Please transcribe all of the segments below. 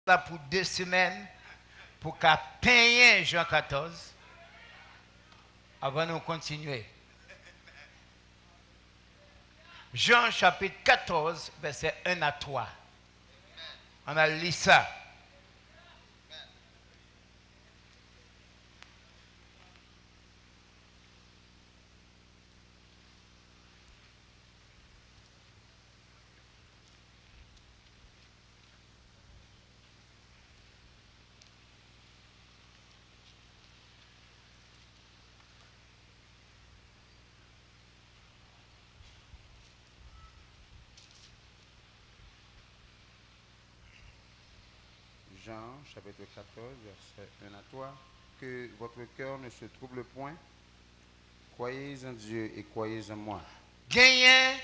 là pour 2 semaines pour qu'à payer Jean 14 avant de continuer. Jean chapitre 14, verset 1 à 3. On a lu ça. Jean, chapitre 14, verset 1 à 3. Que votre cœur ne se trouble point. Croyez en Dieu et croyez en moi. Gagnez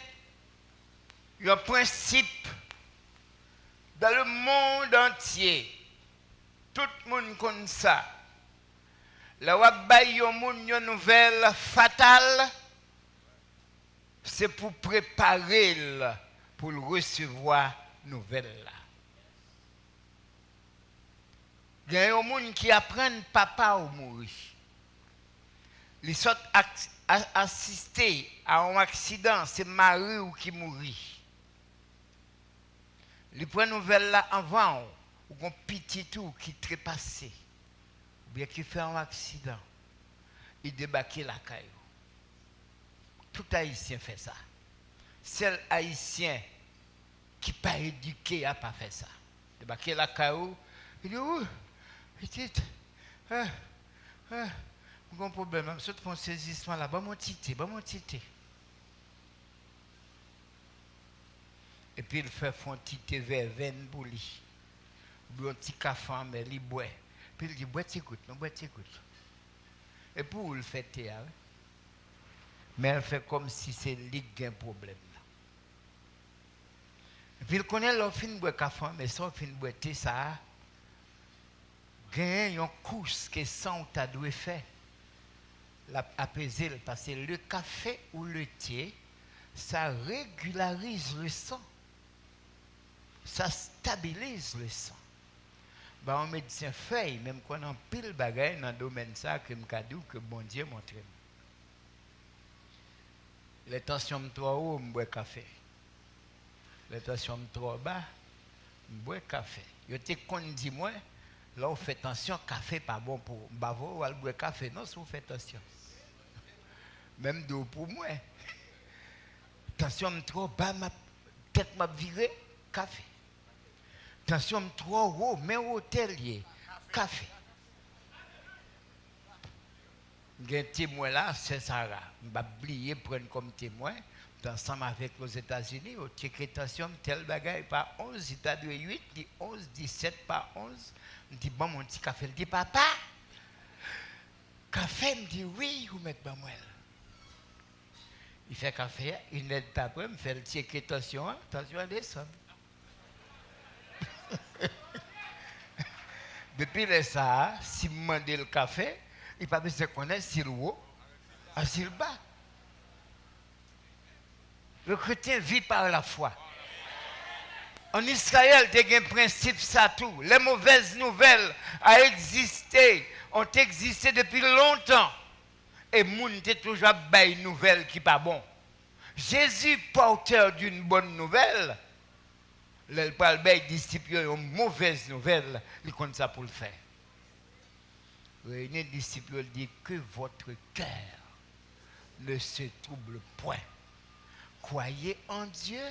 un principe dans le monde entier. Tout le monde connaît ça. La wabay yon moun yon nouvelle fatale, c'est pour préparer pour le recevoir nouvelle là. Il y a un monde qui apprend papa ou mourir. Ils sont assistés à un accident, c'est mari ou qui mourit. Ils prennent nouvelle là avant ou un petit tout qui trépassé ou bien qui fait un accident. Il débarque la caillou. Tout haïtien fait ça. Seul haïtien qui pas éduqué a pas fait ça. Débarque la caillou, il dit ouh, petite, aucun problème, je fais un saisissement là, mon tité. Et puis il fait un tité vers 20 pour lui. Il boit un petit café, mais il boit. Puis il dit, bois t'écoute. Et pour le faire théâtre, mais elle fait comme si c'est lui qui a un problème. Et puis il connaît l'offre de boire café, mais ça, fin de boire thé, ça, gagne une course que sang t'a dû faire. L'apaiser, parce que le café ou le thé, ça régularise le sang. Ça stabilise le sang. Bah, un médecin fait, même qu'on a pile bagaille dans le domaine ça, que m'kadou que bon Dieu montre. Les tensions trop haut, je bois café. Les tensions trop bas, je bois café. Je te dit moi, là on fait attention, café pas bon pour bavo, ou boire café, non, si vous faites attention. Même d'eau pour moi. Tension trop bas, ma tête m'a viré, café. Tension trop haut, mais hôtelier, café. Un témoin là, c'est Sarah. Je vais oublier prendre comme témoin. Ensemble avec les États-Unis, au tension tel bagaille par 11, il t'a dit 8, dit 11, 17 par 11. Je dis bon, mon petit café. Il dit papa, café, me dit oui, vous mettez pas moi. Il fait café, il n'aide pas après, me fait le ticket tension, tension descend. Depuis ça, si je demande le café, il ne peut pas se connaître s'il est haut ou s'il est bas. Le chrétien vit par la foi. En Israël, il y a un principe, ça tout. Les mauvaises nouvelles ont existé depuis longtemps. Et les gens ont toujours une nouvelle qui n'est pas bon. Jésus, porteur d'une bonne nouvelle, le parle des disciples une mauvaise nouvelle, il compte ça pour le faire. Les disciples dit que votre cœur ne se trouble point. Croyez en Dieu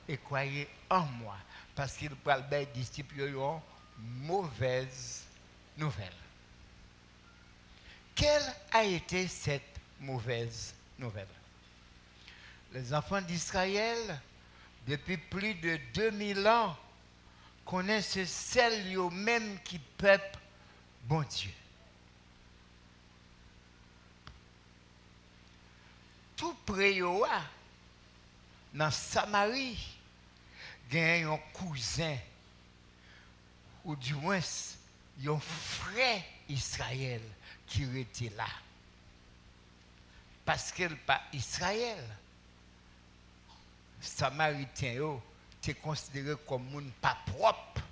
et croyez en moi. Parce qu'il parle des disciples une mauvaise nouvelle. Quelle a été cette mauvaise nouvelle? Les enfants d'Israël, depuis plus de 2000 ans, connaissent celles eux-mêmes qui peuplent bon Dieu. Tout près dans Samarie, il y a un cousin, ou du moins, un frère Israël qui était là. Parce qu'il n'est pas Israël. Samaritain, était considéré comme un pas propre.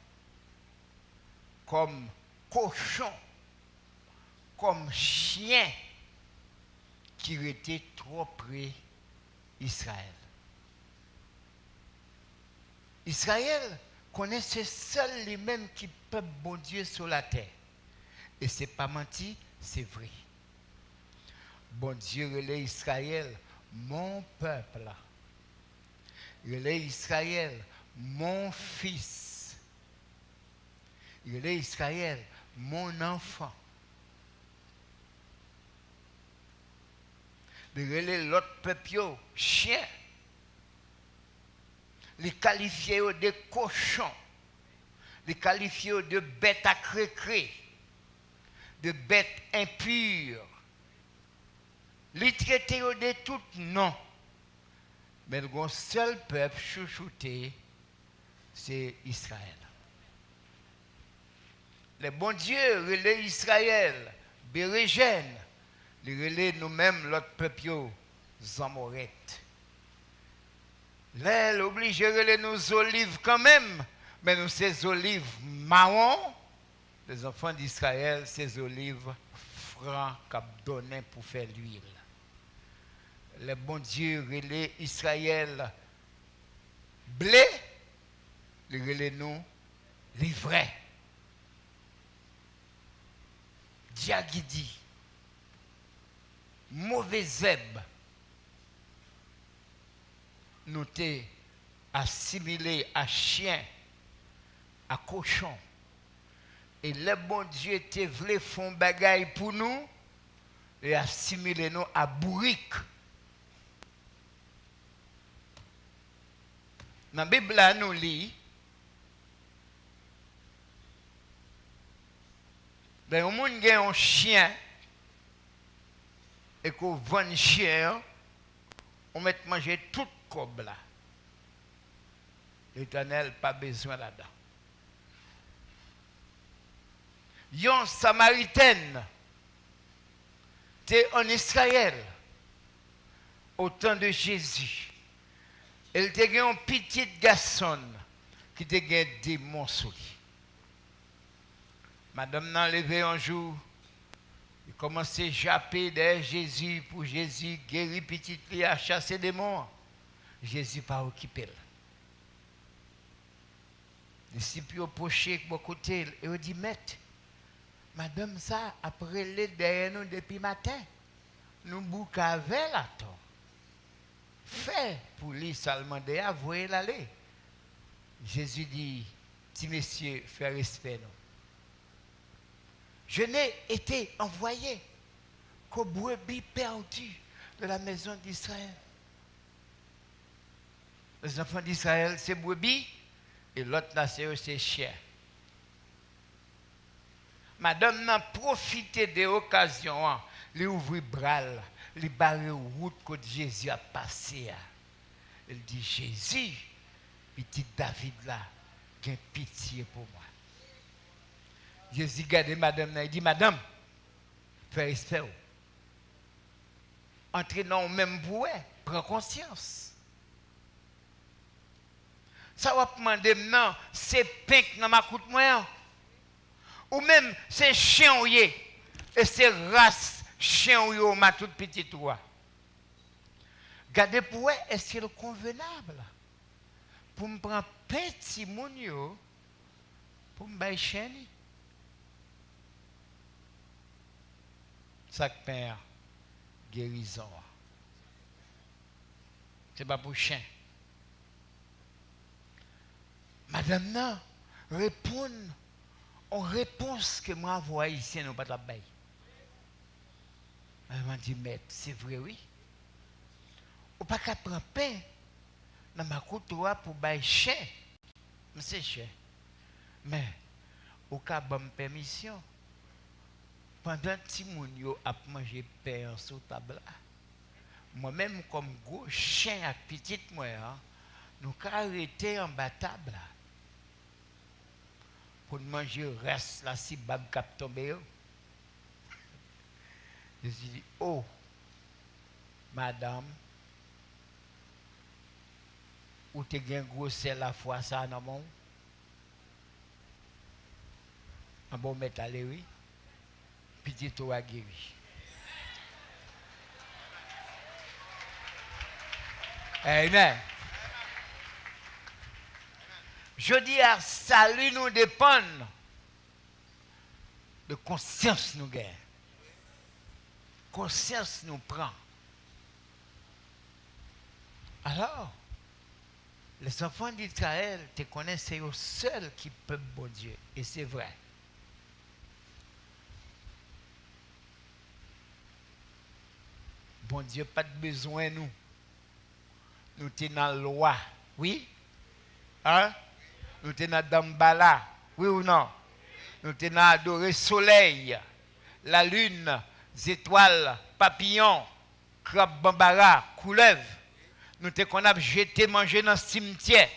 comme cochon, comme chien qui était trop près d'Israël. Israël connaissait seul lui-même qui peuple bon Dieu sur la terre. Et ce n'est pas menti, c'est vrai. Bon Dieu relève Israël, mon peuple. Relève Israël, mon fils. Relève Israël, mon enfant. Relève l'autre peuple, chien. Les qualifier de cochons. Les qualifier de bêtes à crécré. De bêtes impures. Les traiter de tout non. Mais le seul peuple chouchouté, c'est Israël. Le bon Dieu relève Israël, Bérégène, il relève nous-mêmes, l'autre peuple, Zamorette. Là, l'oblige de relève nos olives quand même, mais nous, ces olives marron, les enfants d'Israël, ces olives francs qu'on donnait pour faire l'huile. Le bon Dieu relève Israël blé, il relève nous l'ivraie. Diagidi, mauvais zèbre, nous t'es assimilé à chien, à cochon. Et le bon Dieu te voulait faire bagaille pour nous et assimiler nous à bourrique. Dans la Bible, là, nous lit, ben, au monde qui a un chien et qu'on vend un chien, on met manger toute cobe là. L'Éternel pas besoin là-dedans. Yon Samaritaine, t'es en Israël, au temps de Jésus. Elle te un petit garçon qui te gagne des monstres. Madame n'a levé un jour, il commençait à japper derrière Jésus pour Jésus guérir petit fille à chasser des morts. Jésus pas occupé. Les disciples ont poché de côté et ont dit, maître, madame ça, après les derrière nous depuis matin, nous boucavons la temps. Fait pour lui seulement de avouer l'aller. Jésus dit, petit monsieur, fais respect nous. Je n'ai été envoyé qu'aux brebis perdues de la maison d'Israël. Les enfants d'Israël, c'est brebis, et l'autre là, c'est chien. Madame n'a profité de l'occasion, lui ouvrir bras, lui barrer route que Jésus a passé. Elle dit, Jésus, petit David là, qu'il pitié pour moi. Jésus regarde madame, il dit, madame, fais respect. Entrez dans le même bouet, prends conscience. Ça va demander maintenant, c'est pink dans ma coute moi. Ou même c'est chien et c'est race chien ou ma toute petite roi. Gardez pour est-ce qu'il est convenable pour me prendre petit moun pour me bailler chien. Sac père guérison. C'est pas pour chien. Madame non, répond en réponse que moi envoie ici nous pas la bailler. Elle m'a dit maître, c'est vrai oui. Ou pas qu'à prendre pain dans ma couture pour bailler chien. C'est chien. Mais au cas de permission pendant que moun yo a mangé pain sur table moi-même comme gros chien avec petite moi nous arrêté en bas table pour manger le reste là si bab cap tombé. Je dis oh madame ou te gen gros sel la fois ça non mon Un bon mettre aller, oui. Petit tout a guéri. Amen. Je dis à salut nous dépend de conscience nous gagne. Conscience nous prend. Alors, les enfants d'Israël te connaissent, c'est eux seuls qui peuvent bon Dieu. Et c'est vrai. Bon Dieu, pas de besoin nous. Nous sommes dans la loi. Oui? Hein? Nous sommes dans Dambala. Oui ou non? Nous sommes dans adorer le soleil, la lune, les étoiles, papillons, crabe bambara, couleuvre. Nous te qu'on a jeté manger dans le cimetière.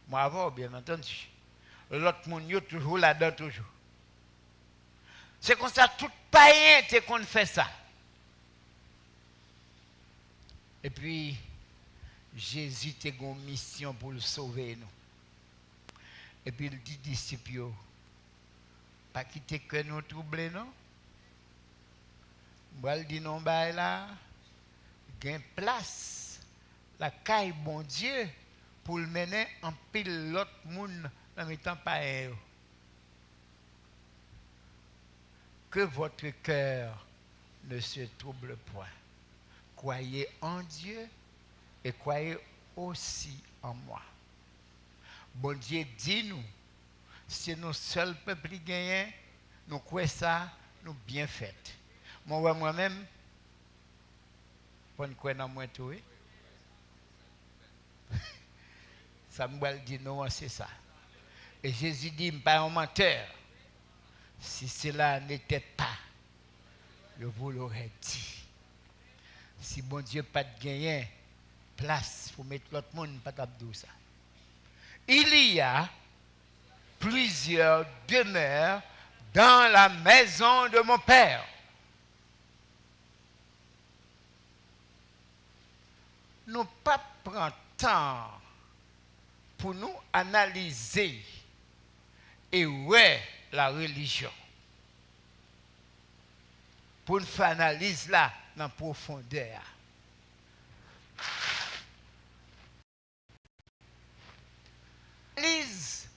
Moi avant, bien entendu. L'autre monde est toujours là-dedans, toujours. C'est comme ça, tout païen te qu'on fait ça. Et puis, Jésus a une mission pour le sauver nous. Et puis il dit disciples, pas quitter que nous troubler, non? Moi, il dit non, bah là, il y a une place, la caille, bon Dieu, pour le mener en pile l'autre monde en mettant pas eux. Que votre cœur ne se trouble point. Croyez en Dieu et croyez aussi en moi. Bon Dieu dit nous, c'est nous seuls peuple qui gagnent, nous croyons ça, nous bien fait. Moi-même, pour nous croire dans moi tout, ça me dit non, c'est ça. Et Jésus dit, je ne suis pas un menteur. Si cela n'était pas, je vous l'aurais dit. Si bon Dieu pas de gagner place pour mettre l'autre monde, pas d'abdou ça. Il y a plusieurs demeures dans la maison de mon Père. Nous pas prendre temps pour nous analyser et ouais la religion. Pour nous faire analyse là dans profondeur. Analyse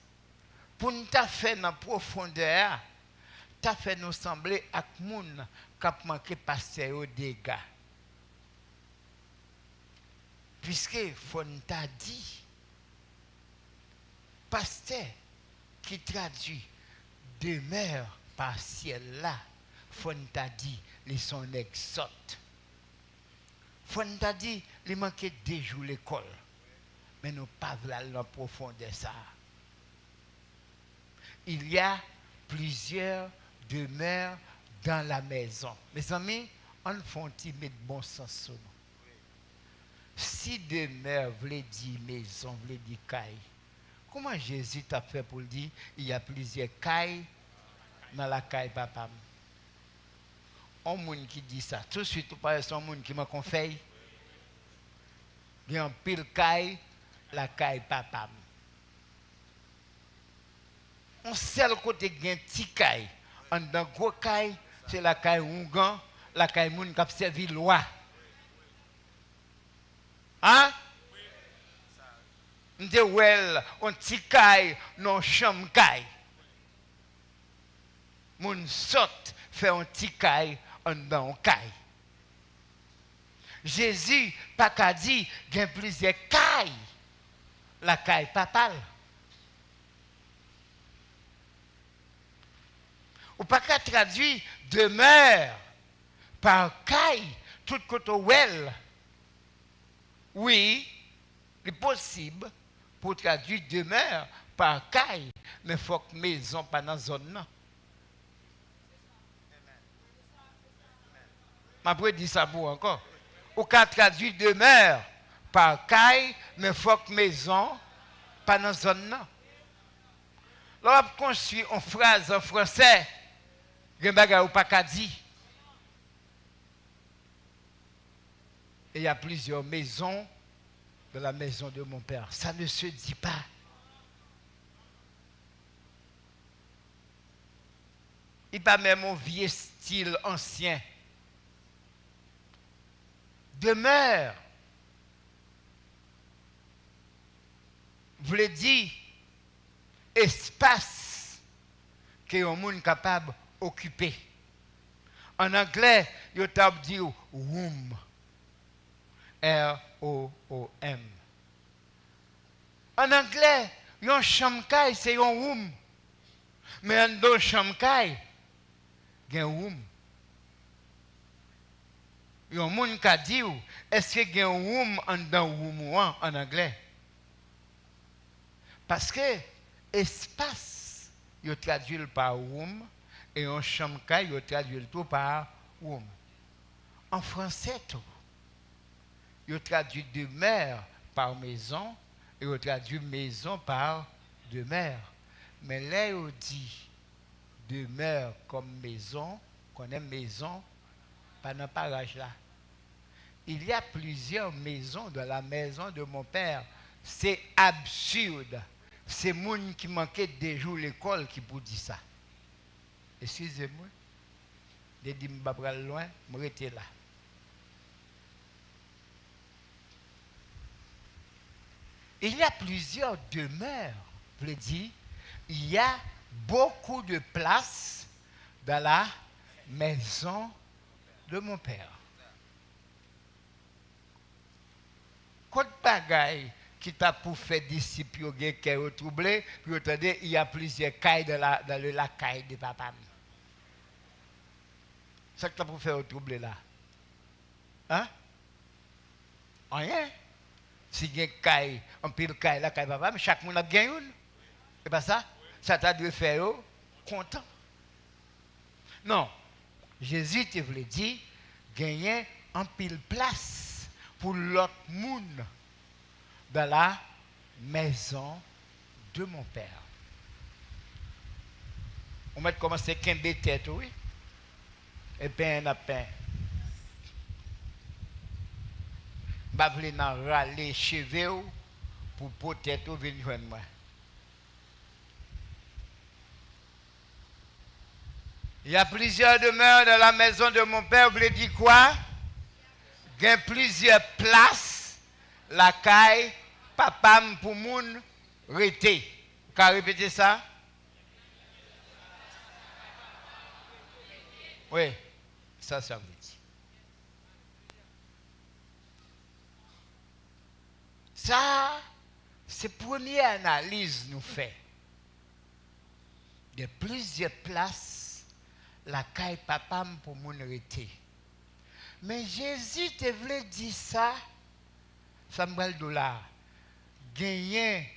pour nous faire dans profondeur, t'as fait nous sembler à moun qui a manqué passer au dégâts. Puisque faut nous t'a dit pasteur qui traduit demeure partielle là, faut nous t'a dit les son exote. Faut nous t'a dit il manquait 2 jours l'école. Mais nous pas dans la profondeur ça. Il y a plusieurs demeures dans la maison. Mes amis, on fait un petit bon sens sur nous. Si demeure voulait dire maison, voulait dire caille, comment Jésus t'a fait pour dire il y a plusieurs cailles dans la caille papa? Un monde qui dit ça, tout de suite, tu parles de un monde qui m'a confie. Il y a un pile caille, la caille papa. On seul côté qui a un petit caille, en dans gros caille, c'est la caille Ougan, la caille moun qui a servi loi. Hein? On dit, well, on petit caille, non chambre caille. Moun saute, fait un petit caille, en dans un caille. Jésus, pas qu'à dire, il y a plusieurs cailles. La caille papale. Ou pas qu'à traduire demeure par caille, tout côté well. Oui, c'est possible pour traduire demeure par caille, mais il faut que maison pas dans la zone. Non. Je peux dire ça pour encore. Ou qu'à traduire demeure par caille, mais il faut que maison pas dans la zone. Non. Là, on construit une phrase en français, il n'y a pas qu'à dire. Et il y a plusieurs maisons de la maison de mon père. Ça ne se dit pas. Il pas même un vieux style ancien. Demeure. Voulait dire espace que un monde capable d'occuper. En anglais, il t'a dit room. R-O-O-M. En anglais, une chambre c'est un room. Mais en deux chambres, il y a un room. Il y a un monde qui a dit, est-ce qu'il y a un room en dans room en anglais? Parce que espace, il traduit par room, et en chambre, il traduit tout par room. En français, tout. Il traduit demeure par maison, et il traduit maison par demeure. Mais là, il dit demeure comme maison, qu'on aime maison, pas dans le parage là. Il y a plusieurs maisons dans la maison de mon père. C'est absurde. C'est les gens qui manquaient des jours à l'école qui pour dire ça. Excusez-moi. Je dis que je ne vais pas loin, je vais rester là. Il y a plusieurs demeures. Je veux dire, il y a beaucoup de place dans la maison de mon père. Quand bagaille qui t'a pour faire disciples qui est troublé, puis attendez, il y a plusieurs cailles dans la caille de papa. C'est ça que t'as pour faire troubler là. Hein? Rien. Si il y a une caille, un pile caille, la caille papa, mais chaque monde a bien une. C'est pas ça? Ça t'a dû faire content. Non. Jésus te voulait dire, gagner un pile place pour l'autre monde dans la maison de mon père. On va commencer à quimber tête, oui. Et pain à pain. Je vais venir râler cheveux pour peut-être venir joindre moi. Il y a plusieurs demeures dans la maison de mon père. Vous voulez dire quoi? Il y a plusieurs places. La caille, papa pour moun, rete. Vous pouvez répéter ça? Oui, ça veut dire. Ça, c'est la première analyse nous fait. De plusieurs places, la caille papa pour moun rete. Mais Jésus te voulait dire ça, Samuel Dollar, gagner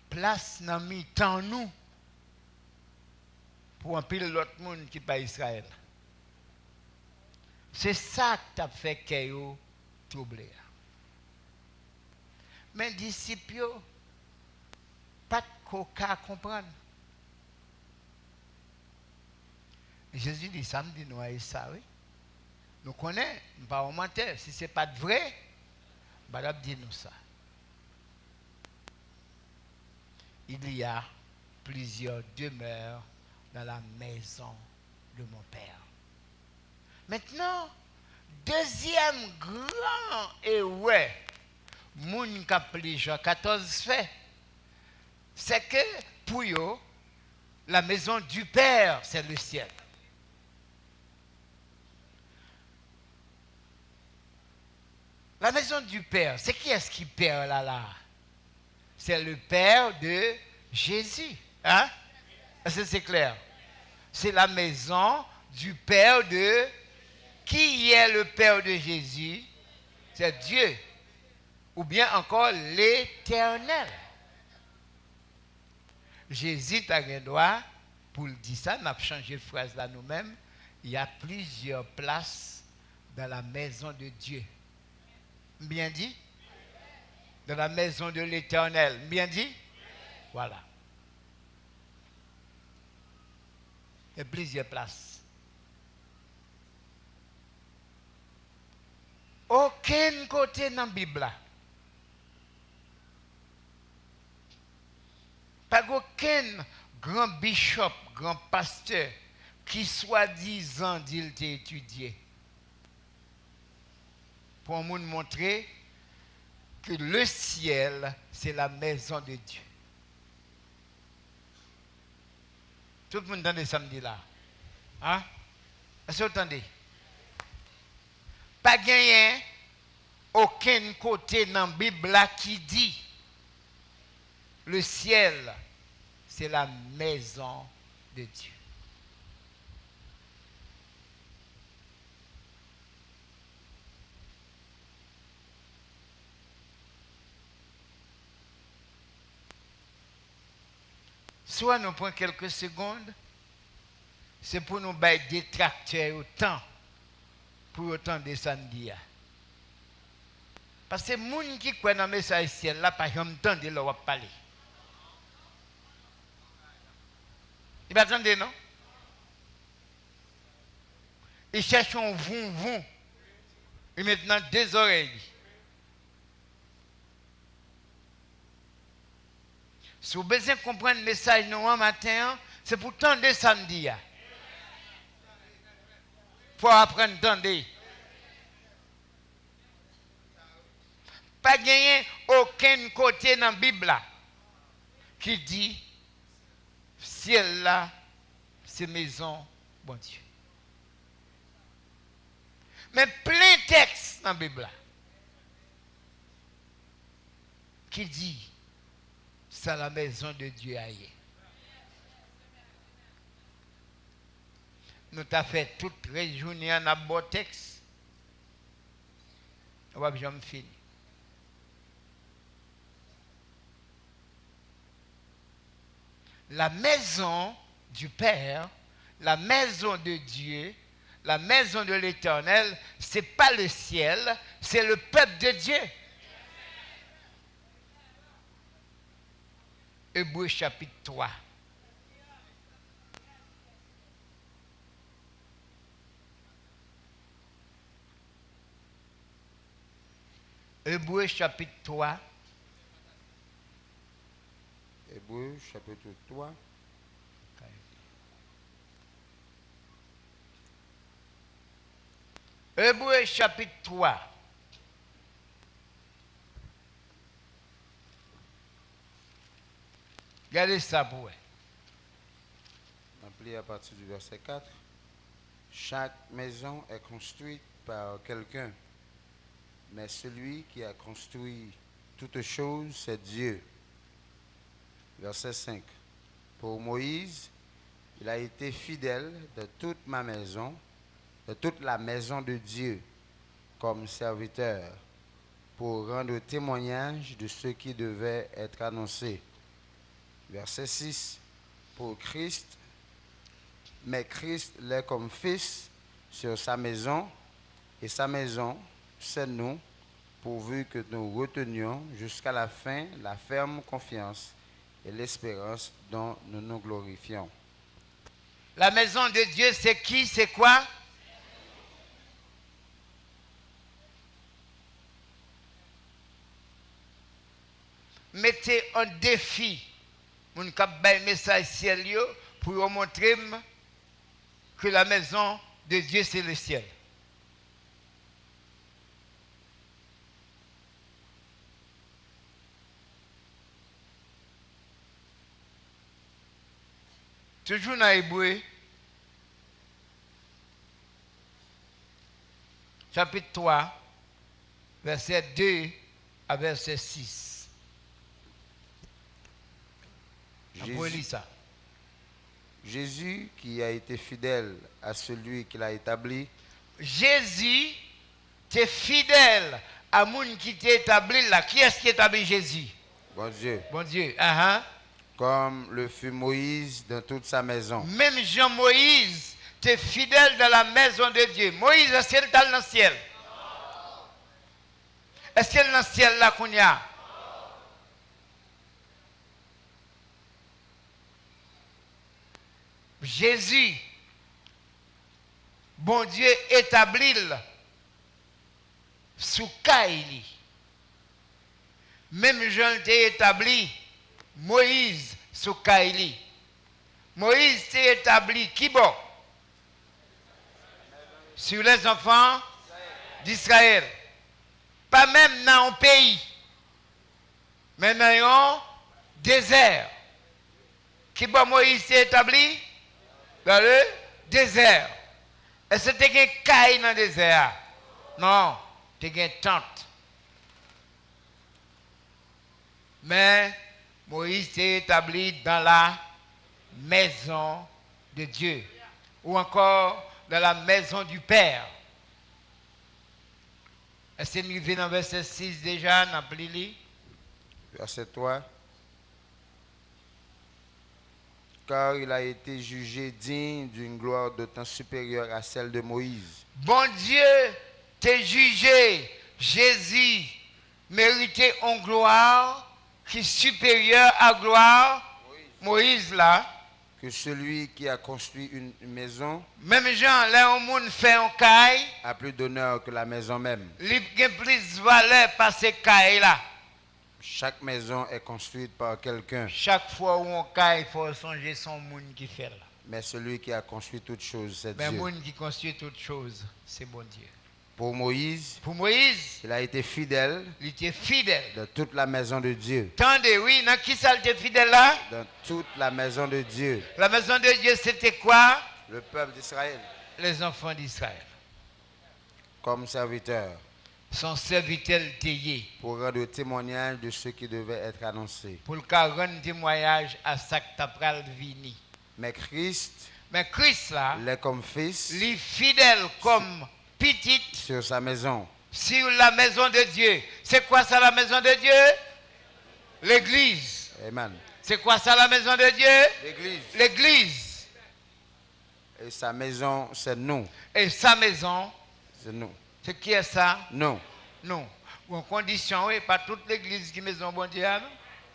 place dans mi-temps nous pour un pile l'autre monde qui pas Israël. C'est ça que tu as fait que vous troublé. Mais disciples, pas de coca à comprendre. Jésus dit ça, me dit nous ça, oui. Nous connaissons, nous ne pas mentir. Si ce n'est pas vrai, nous va dire nous ça. Il y a plusieurs demeures dans la maison de mon père. Maintenant, deuxième grand et ouais, moun kapli Jean 14 fait, c'est que pour eux, la maison du Père, c'est le ciel. La maison du Père, c'est qui est-ce qui perd là? C'est le Père de Jésus. Hein? Est-ce que c'est clair? C'est la maison du Père de... Qui est le Père de Jésus? C'est Dieu. Ou bien encore l'Éternel. Jésus a un droit pour le dire ça. On a changé de phrase là nous-mêmes. Il y a plusieurs places dans la maison de Dieu. Bien dit? Dans la maison de l'Éternel. Bien dit? Voilà. Il y a plusieurs places. Aucun côté dans la Bible. Pas aucun grand bishop, grand pasteur qui soi-disant dit t'est étudié. Pour nous montrer que le ciel, c'est la maison de Dieu. Tout le monde entend samedi là. Hein? Est-ce que vous entendez? Pas gagné aucun côté dans la Bible là qui dit le ciel, c'est la maison de Dieu. Soit nous prenons quelques secondes, c'est pour nous bailler des tracteurs autant pour autant de samedi. Parce que les gens qui croient dans le message ciel là, par exemple, entendent leur parler. Ils m'attendent, non? Ils cherchent un voum. Et maintenant, deux oreilles. Si vous avez besoin de comprendre le message nous un matin, c'est pour tendre samedi. Pour apprendre à tendre. Pas gagner aucun côté dans la Bible qui dit ciel là, c'est maison, bon Dieu. Mais plein de textes dans la Bible qui dit c'est la maison de Dieu ailleurs. Nous avons fait toute la journée en bon texte. On va jamais finir. La maison du Père, la maison de Dieu, la maison de l'Éternel, ce n'est pas le ciel, c'est le peuple de Dieu. Hébreux chapitre 3. Hébreux chapitre 3. Hébreux chapitre 3. Hébreux chapitre 3. Regardez ça pour vous. On plie à partir du verset 4. Chaque maison est construite par quelqu'un, mais celui qui a construit toutes choses, c'est Dieu. Verset 5. Pour Moïse, il a été fidèle de toute ma maison, de toute la maison de Dieu, comme serviteur, pour rendre témoignage de ce qui devait être annoncé. Verset 6. Pour Christ, mais Christ l'est comme fils sur sa maison, et sa maison, c'est nous, pourvu que nous retenions jusqu'à la fin la ferme confiance et l'espérance dont nous nous glorifions. La maison de Dieu, c'est qui? C'est quoi? Mettez un défi. Mon cap bay message ciel pour vous montrer que la maison de Dieu, c'est le ciel. Toujours dans Hébreux, chapitre 3, verset 2 à verset 6. Jésus qui a été fidèle à celui qui l'a établi. Jésus est fidèle à moun qui t'a établi là. Qui est-ce qui établit Jésus? Bon Dieu. Bon Dieu. Comme le fut Moïse dans toute sa maison. Même Jean-Moïse était fidèle dans la maison de Dieu. Moïse, est-ce qu'il est dans le ciel? Est-ce qu'il est dans le ciel là qu'on y a? Jésus, bon Dieu établit sous Kaili. Même Jean t'a établi Moïse sous Kaili. Moïse t'a établi qui bon? sur les enfants d'Israël. Pas même dans un pays, mais dans un désert. Qui bon Moïse s'est établi? Dans le désert. Est-ce que tu as une caille dans le désert? Non, tu as une tente. Mais Moïse s'est établi dans la maison de Dieu. Ou encore dans la maison du Père. Est-ce que nous venons dans verset 6 déjà? Verset 3. Car il a été jugé digne d'une gloire d'autant supérieure à celle de Moïse. Bon Dieu t'a jugé, Jésus méritait une gloire qui est supérieure à gloire Moïse là. Que celui qui a construit une maison, même Jean, là, on monde fait un caille, a plus d'honneur que la maison même. Il a plus de valeur par ces cailles là. Chaque maison est construite par quelqu'un. Chaque fois où on caille, il faut songer son monde qui fait là. Mais celui qui a construit toutes choses, c'est Dieu. Mais le monde qui construit toutes choses, c'est bon Dieu. Pour Moïse, il a été fidèle. Il était fidèle. De toute la maison de Dieu. Attendez, oui, dans qui ça était fidèle là? Dans toute la maison de Dieu. La maison de Dieu, c'était quoi? Le peuple d'Israël. Les enfants d'Israël. Comme serviteur. Son serviteur taillé. Pour rendre témoignage de ce qui devait être annoncé. Pour le rendre témoignage à ça que tu as vini. Mais Christ là, l'est comme fils. Il est fidèle comme petite. Sur sa maison. Sur la maison de Dieu. C'est quoi ça la maison de Dieu? L'église. Amen. C'est quoi ça la maison de Dieu? L'église. L'église. Et sa maison, c'est nous. Et sa maison, c'est nous. C'est qui est ça? Non. Non. En condition, oui, pas toute l'église qui est maison bon Dieu.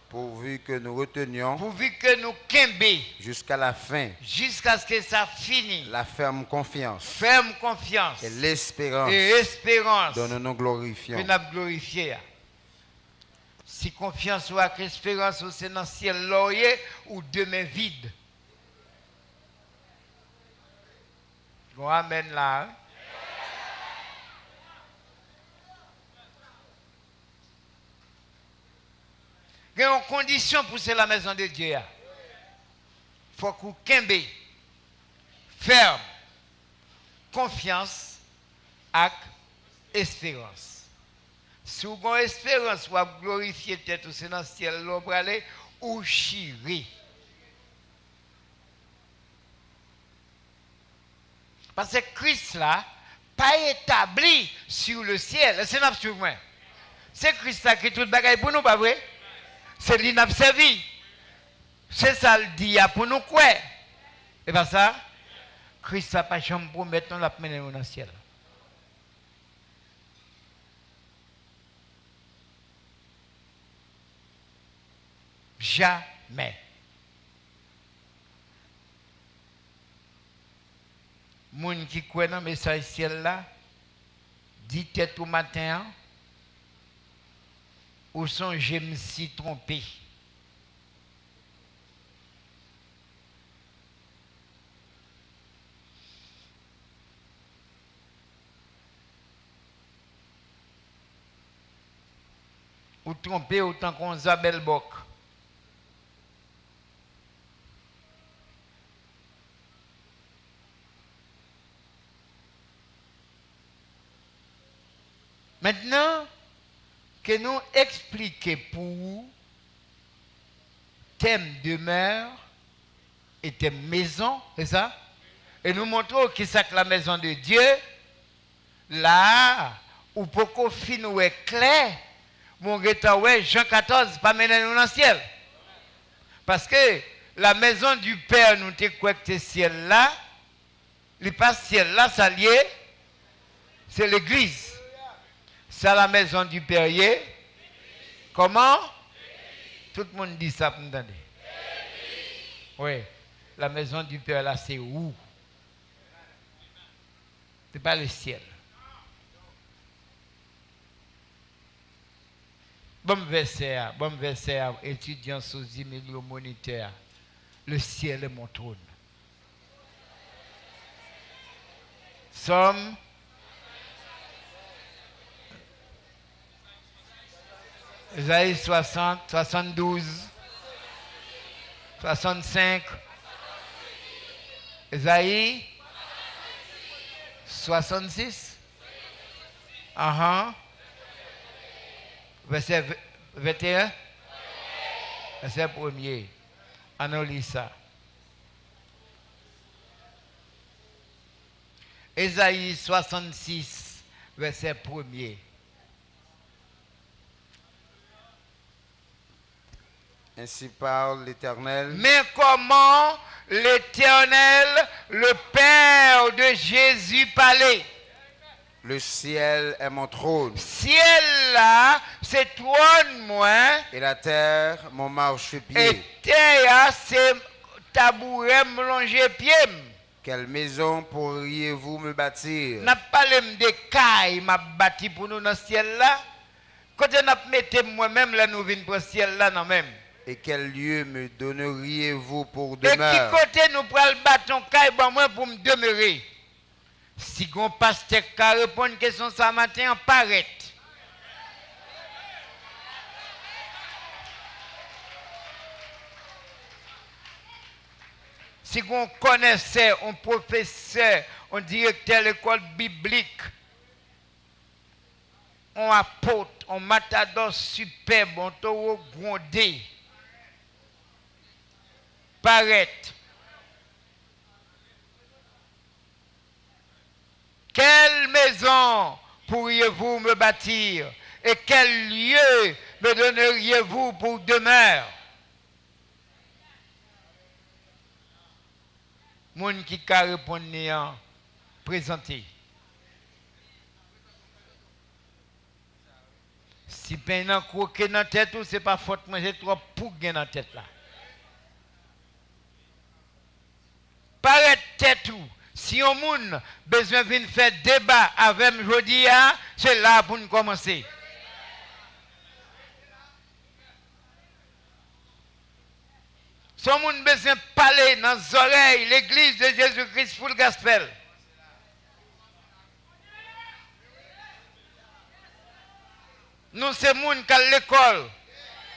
Pourvu que nous retenions. Pourvu que nous quimber. Jusqu'à la fin. Jusqu'à ce que ça finisse. La ferme confiance. Ferme confiance. Et l'espérance. Et espérance. Dont nous nous glorifions. Que nous glorifions. Si confiance ou avec espérance, c'est dans le ciel laurier ou demain vide. Bon, amen là. Il y a une condition pour c'est la maison de Dieu. Il faut que vous kembe, ferme, confiance et espérance. Si vous avez espérance, vous glorifier peut-être c'est dans le ciel l'ombralé ou chiri. Parce que Christ là, pas établi sur le ciel. C'est absolument. C'est Christ là qui est tout bagaille pour nous, pas vrai? C'est l'inabservi. C'est ça le dit pour nous quoi. Et pas ça, Christ n'a pas jamais promettre nous la mener dans le ciel. Jamais. Moun qui croit dans le message ciel là, dit tête au matin. Ou sont je me suis trompé. Ou trompé autant qu'on Zabel Bok. Maintenant, que nous expliquons pour vous thème demeure et thème maison, c'est ça? Et nous montrons que c'est la maison de Dieu, là, où beaucoup finou est clair, mon gars, ouais, Jean 14, pas mener nous dans le ciel. Parce que la maison du Père, nous te quoi que ciel là, le pas ciel là, ça lié, c'est l'église. C'est la maison du Père. Comment? Tout le monde dit ça, vous entendez? Oui. La maison du Père, là, c'est où? Ce n'est pas le ciel. Bon verset, étudiant sous milieu moniteur. Le ciel est mon trône. Somme. Isaïe 60, 72, 65. Isaïe 66. Verset 21. Verset 1er. On lit ça. Isaïe 66, verset 1er. Ainsi parle l'Éternel. Mais comment l'Éternel, le Père de Jésus, parlait? Le ciel est mon trône. Ciel là, c'est trône moi. Et la terre, mon marchepied. Et terre, c'est tabouret m'longer pied. Quelle maison pourriez-vous me bâtir? N'a pas de caille m'a bâti pour nous dans le ciel là. Quand on a metté moi-même là, nous venons pour le ciel là, non même. Et quel lieu me donneriez-vous pour Et qui demeure? côté nous prenons le bâton caille moi pour me demeurer? Si on pasteur qui répond à une question ce matin, on paraît. Si on connaissait un professeur, un directeur de l'école biblique, un apôtre, un matador superbe, un taureau grondé, paraît. Quelle maison pourriez-vous me bâtir et quel lieu me donneriez-vous pour demeure? Moun qui ka répondre néant, présentez. Si peine croquer dans la tête, ce n'est pas faute, moi j'ai trop pour dans la tête là. Paraît tête ou. Si on moun besoin de faire débat avec aujourd'hui, c'est là pour nous commencer. Si on moun besoin de parler dans les oreilles, l'église de Jésus-Christ pour le gospel. Nous, c'est moun qui à l'école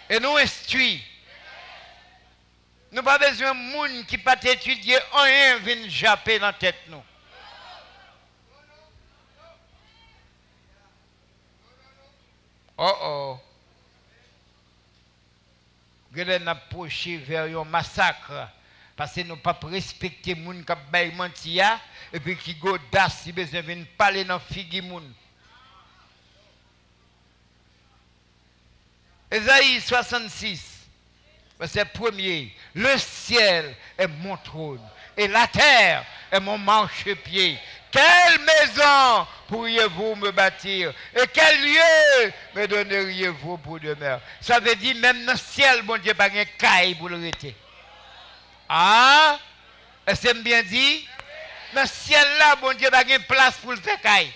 et nous instruit. Nous n'avons pas besoin de monde qui pas étudier rien vient japper dans la tête nous. Oh. Nous n'a approché vers un massacre parce que nous pas respecter les gens qui baillent mentia et puis qui godasse si besoin de parler dans figi moun. Isaïe 66. Verset 1er, le ciel est mon trône et la terre est mon marchepied. Quelle maison pourriez-vous me bâtir et quel lieu me donneriez-vous pour demeure? Ça veut dire même dans le ciel, bon Dieu, pas de caille pour le rester. Ah? Est-ce que c'est bien dit? Dans le ciel là, bon Dieu, pas de place pour le faire caille.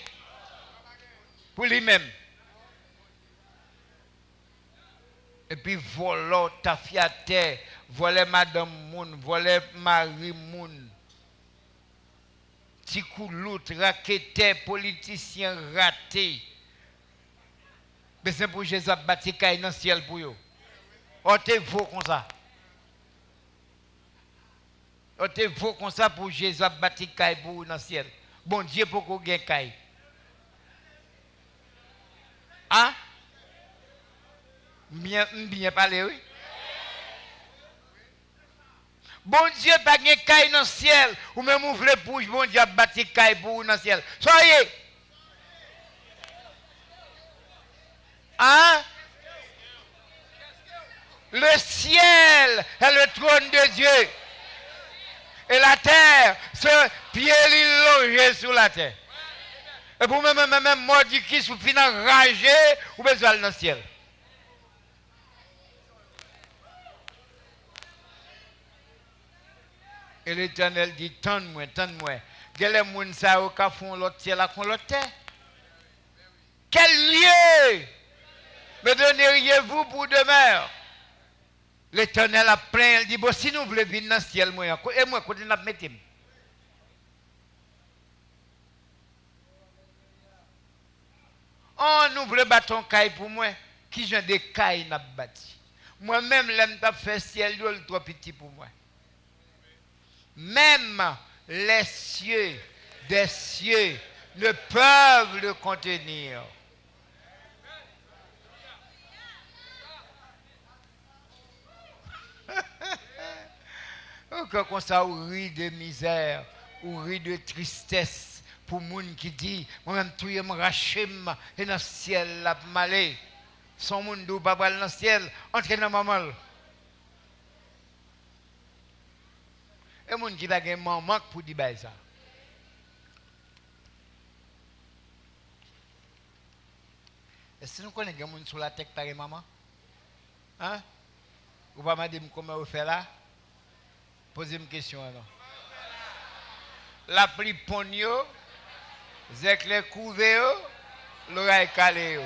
Pour lui-même. Et puis voler ta fiaté, voler madame moun, voler mari moun. Tikou lout, raqueté, politicien raté. Mais c'est pour Jésus bâti caille dans le ciel pour eux. On te vaut comme ça. On te vaut comme ça pour Jésus bâti caille pour eux dans le ciel. Bon Dieu pour qu'on gagne caille. Hein? Bien parlé, oui. Bon Dieu, pas de caille dans le ciel. Ou même ouvre les bouches, bon Dieu, bâti caille pour vous dans le ciel. Soyez. Hein? Le ciel est le trône de Dieu. Et la terre, c'est pied logé sur la terre. Et pour même maudit qui sous finant ragé, ou besoin dans le ciel. Et l'Éternel dit, tende-moi. Quel est le monde qui font l'autre ciel à l'autre terre? Quel lieu me donneriez-vous pour demeure? L'Éternel a plein, il dit, bon, si nous voulons venir dans le ciel, et moi, quand nous mettons. On ouvre le bâton caille pour moi. Qui j'ai des cailles n'a bâti. Moi-même, l'aime pas faire ciel, le trop petit pour moi. Même les cieux des cieux ne peuvent le contenir. Quand on ça ou rit de misère, ou rit de tristesse, pour moun qui dit, moi-même tout y me rachem, et dans le ciel la malé. Son monde ou pas dans le ciel, entre dans maman. Et moun qui a un manque pour dire ça. Est-ce que nous connaissons des gens sur la tête par maman? Hein? Ou pas me dire comment vous faites là? Posez une question alors. La pluie pogno, zek les couvé, l'oreille calé.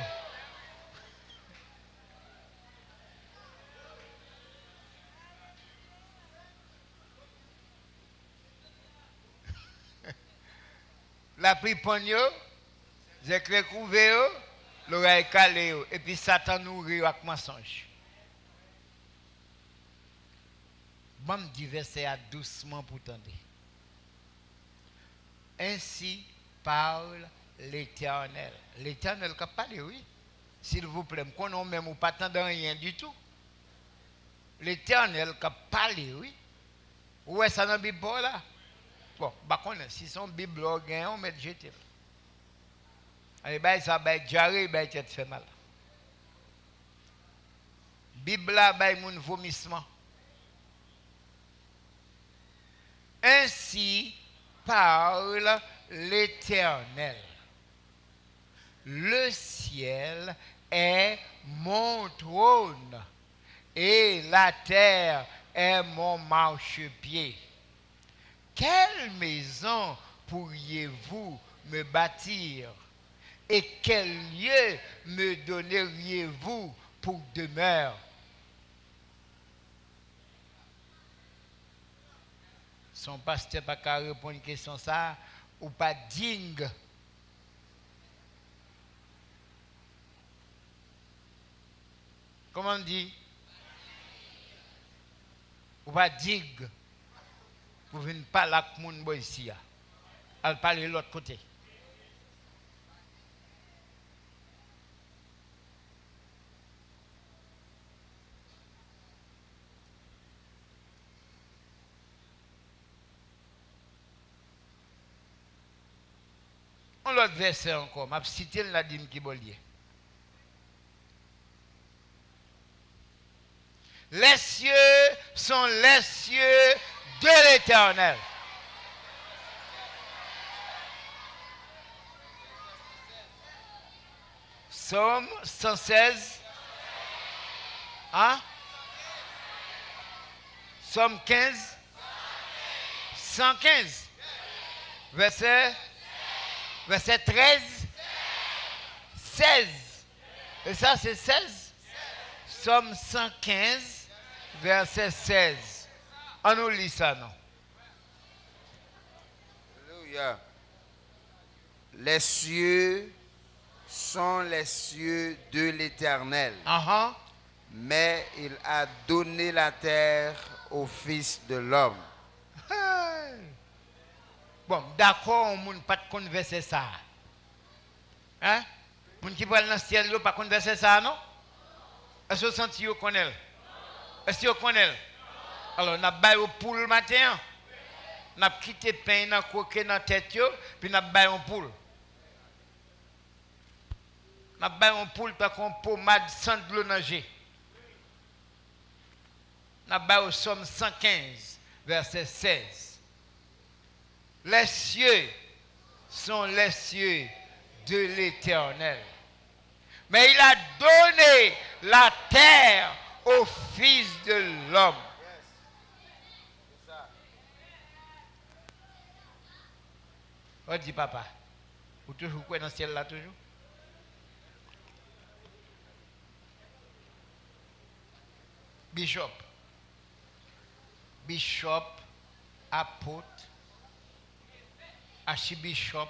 La pluie pogno, zek les couvé, l'oreille calé. Et puis Satan nourrit avec mensonge. Bon, me dis verset doucement pour tendre. Ainsi parle l'Éternel. L'Éternel qui parle, oui. S'il vous plaît, qu'on n'a même pas tendre rien du tout. L'Éternel qui parle, oui. Où est-ce dans la Bible là? Bon, bah si son Bible là, on met jeter. Allez, bah ça va être jarré, bah ça fait mal. Bible là, bah mon vomissement. Ainsi parle l'Éternel. Le ciel est mon trône et la terre est mon marchepied. Quelle maison pourriez-vous me bâtir et quel lieu me donneriez-vous pour demeure? Son pasteur n'a pas répondre à une question ça, ou pas digne. Comment on dit? Ou pas digne. Pour venir parler avec les gens ici. Elle parle de l'autre côté. On l'autre verset encore. Je vais citer la dîme qui est. Les cieux sont les cieux de l'Éternel. Psaume 116. Hein? Psaume 15. 115. Verset 13. 16. Et ça, c'est 16. Psaume 115, verset 16. On nous lit ça, non? Alléluia. Les cieux sont les cieux de l'Éternel. Mais il a donné la terre au Fils de l'homme. Bon, d'accord, on ne peut pas converser ça. Hein? On qui va dans le ciel, pas converser ça, non? Est-ce que vous sentez que vous connaissez? Est-ce que vous connaissez? Alors, on a baillé au poule le matin. On a quitté le pain, on a coqué dans la tête, puis on a baillé un poule. On a baillé un poule parce qu'on pommade sans de l'eau nager. On a baillé au Psaume 115, verset 16. Les cieux sont les cieux de l'Éternel. Mais il a donné la terre au Fils de l'homme. On dit papa, vous toujours quoi dans le ciel là toujours? Bishop, apôtre, archibishop,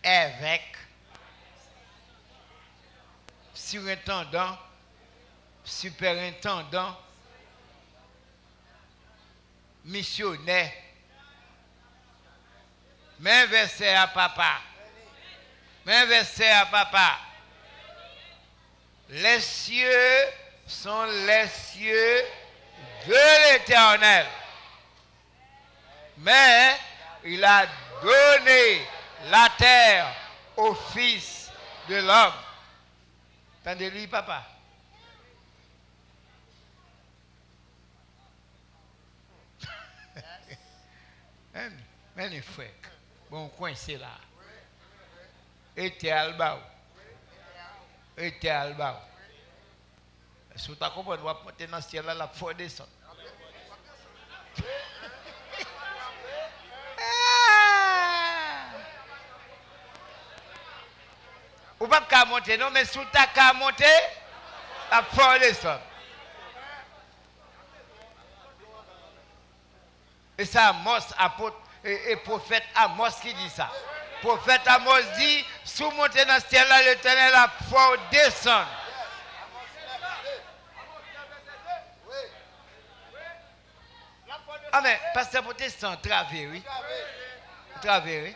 évêque, surintendant, superintendant, missionnaire. Mets un verset à papa. Mets un verset à papa. Les cieux sont les cieux de l'Éternel. Mais il a donné la terre au Fils de l'homme. Entendez-lui, papa? Mais les frères, bon coin c'est là. Et t'es alba. Et t'es alba. Si vous comprenez, vous pouvez monter dans le ciel là, la foi descend. Vous ne pouvez pas monter, non, mais si vous avez monter, la foi descend. Et c'est Amos, apôtre et prophète Amos qui dit ça. Prophète Amos dit, si vous montez dans ce ciel là, l'Éternel, la foi descend. Ah mais, pasteur protestant, travers, oui. Travers, oui.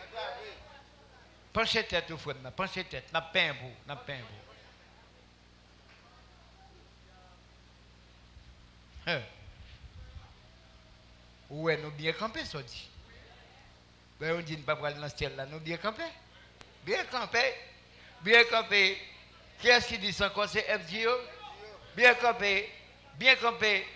Penchez tête au frère, penchez tête, n'a pas un bout, n'a pas un bout. Ouais, nous bien camper, ça dit. Ben, on dit ne pas aller dans ce ciel là, nous bien camper. Bien camper. Bien camper. Qui est-ce qui dit ça encore? C'est FGO? Bien camper. Bien camper.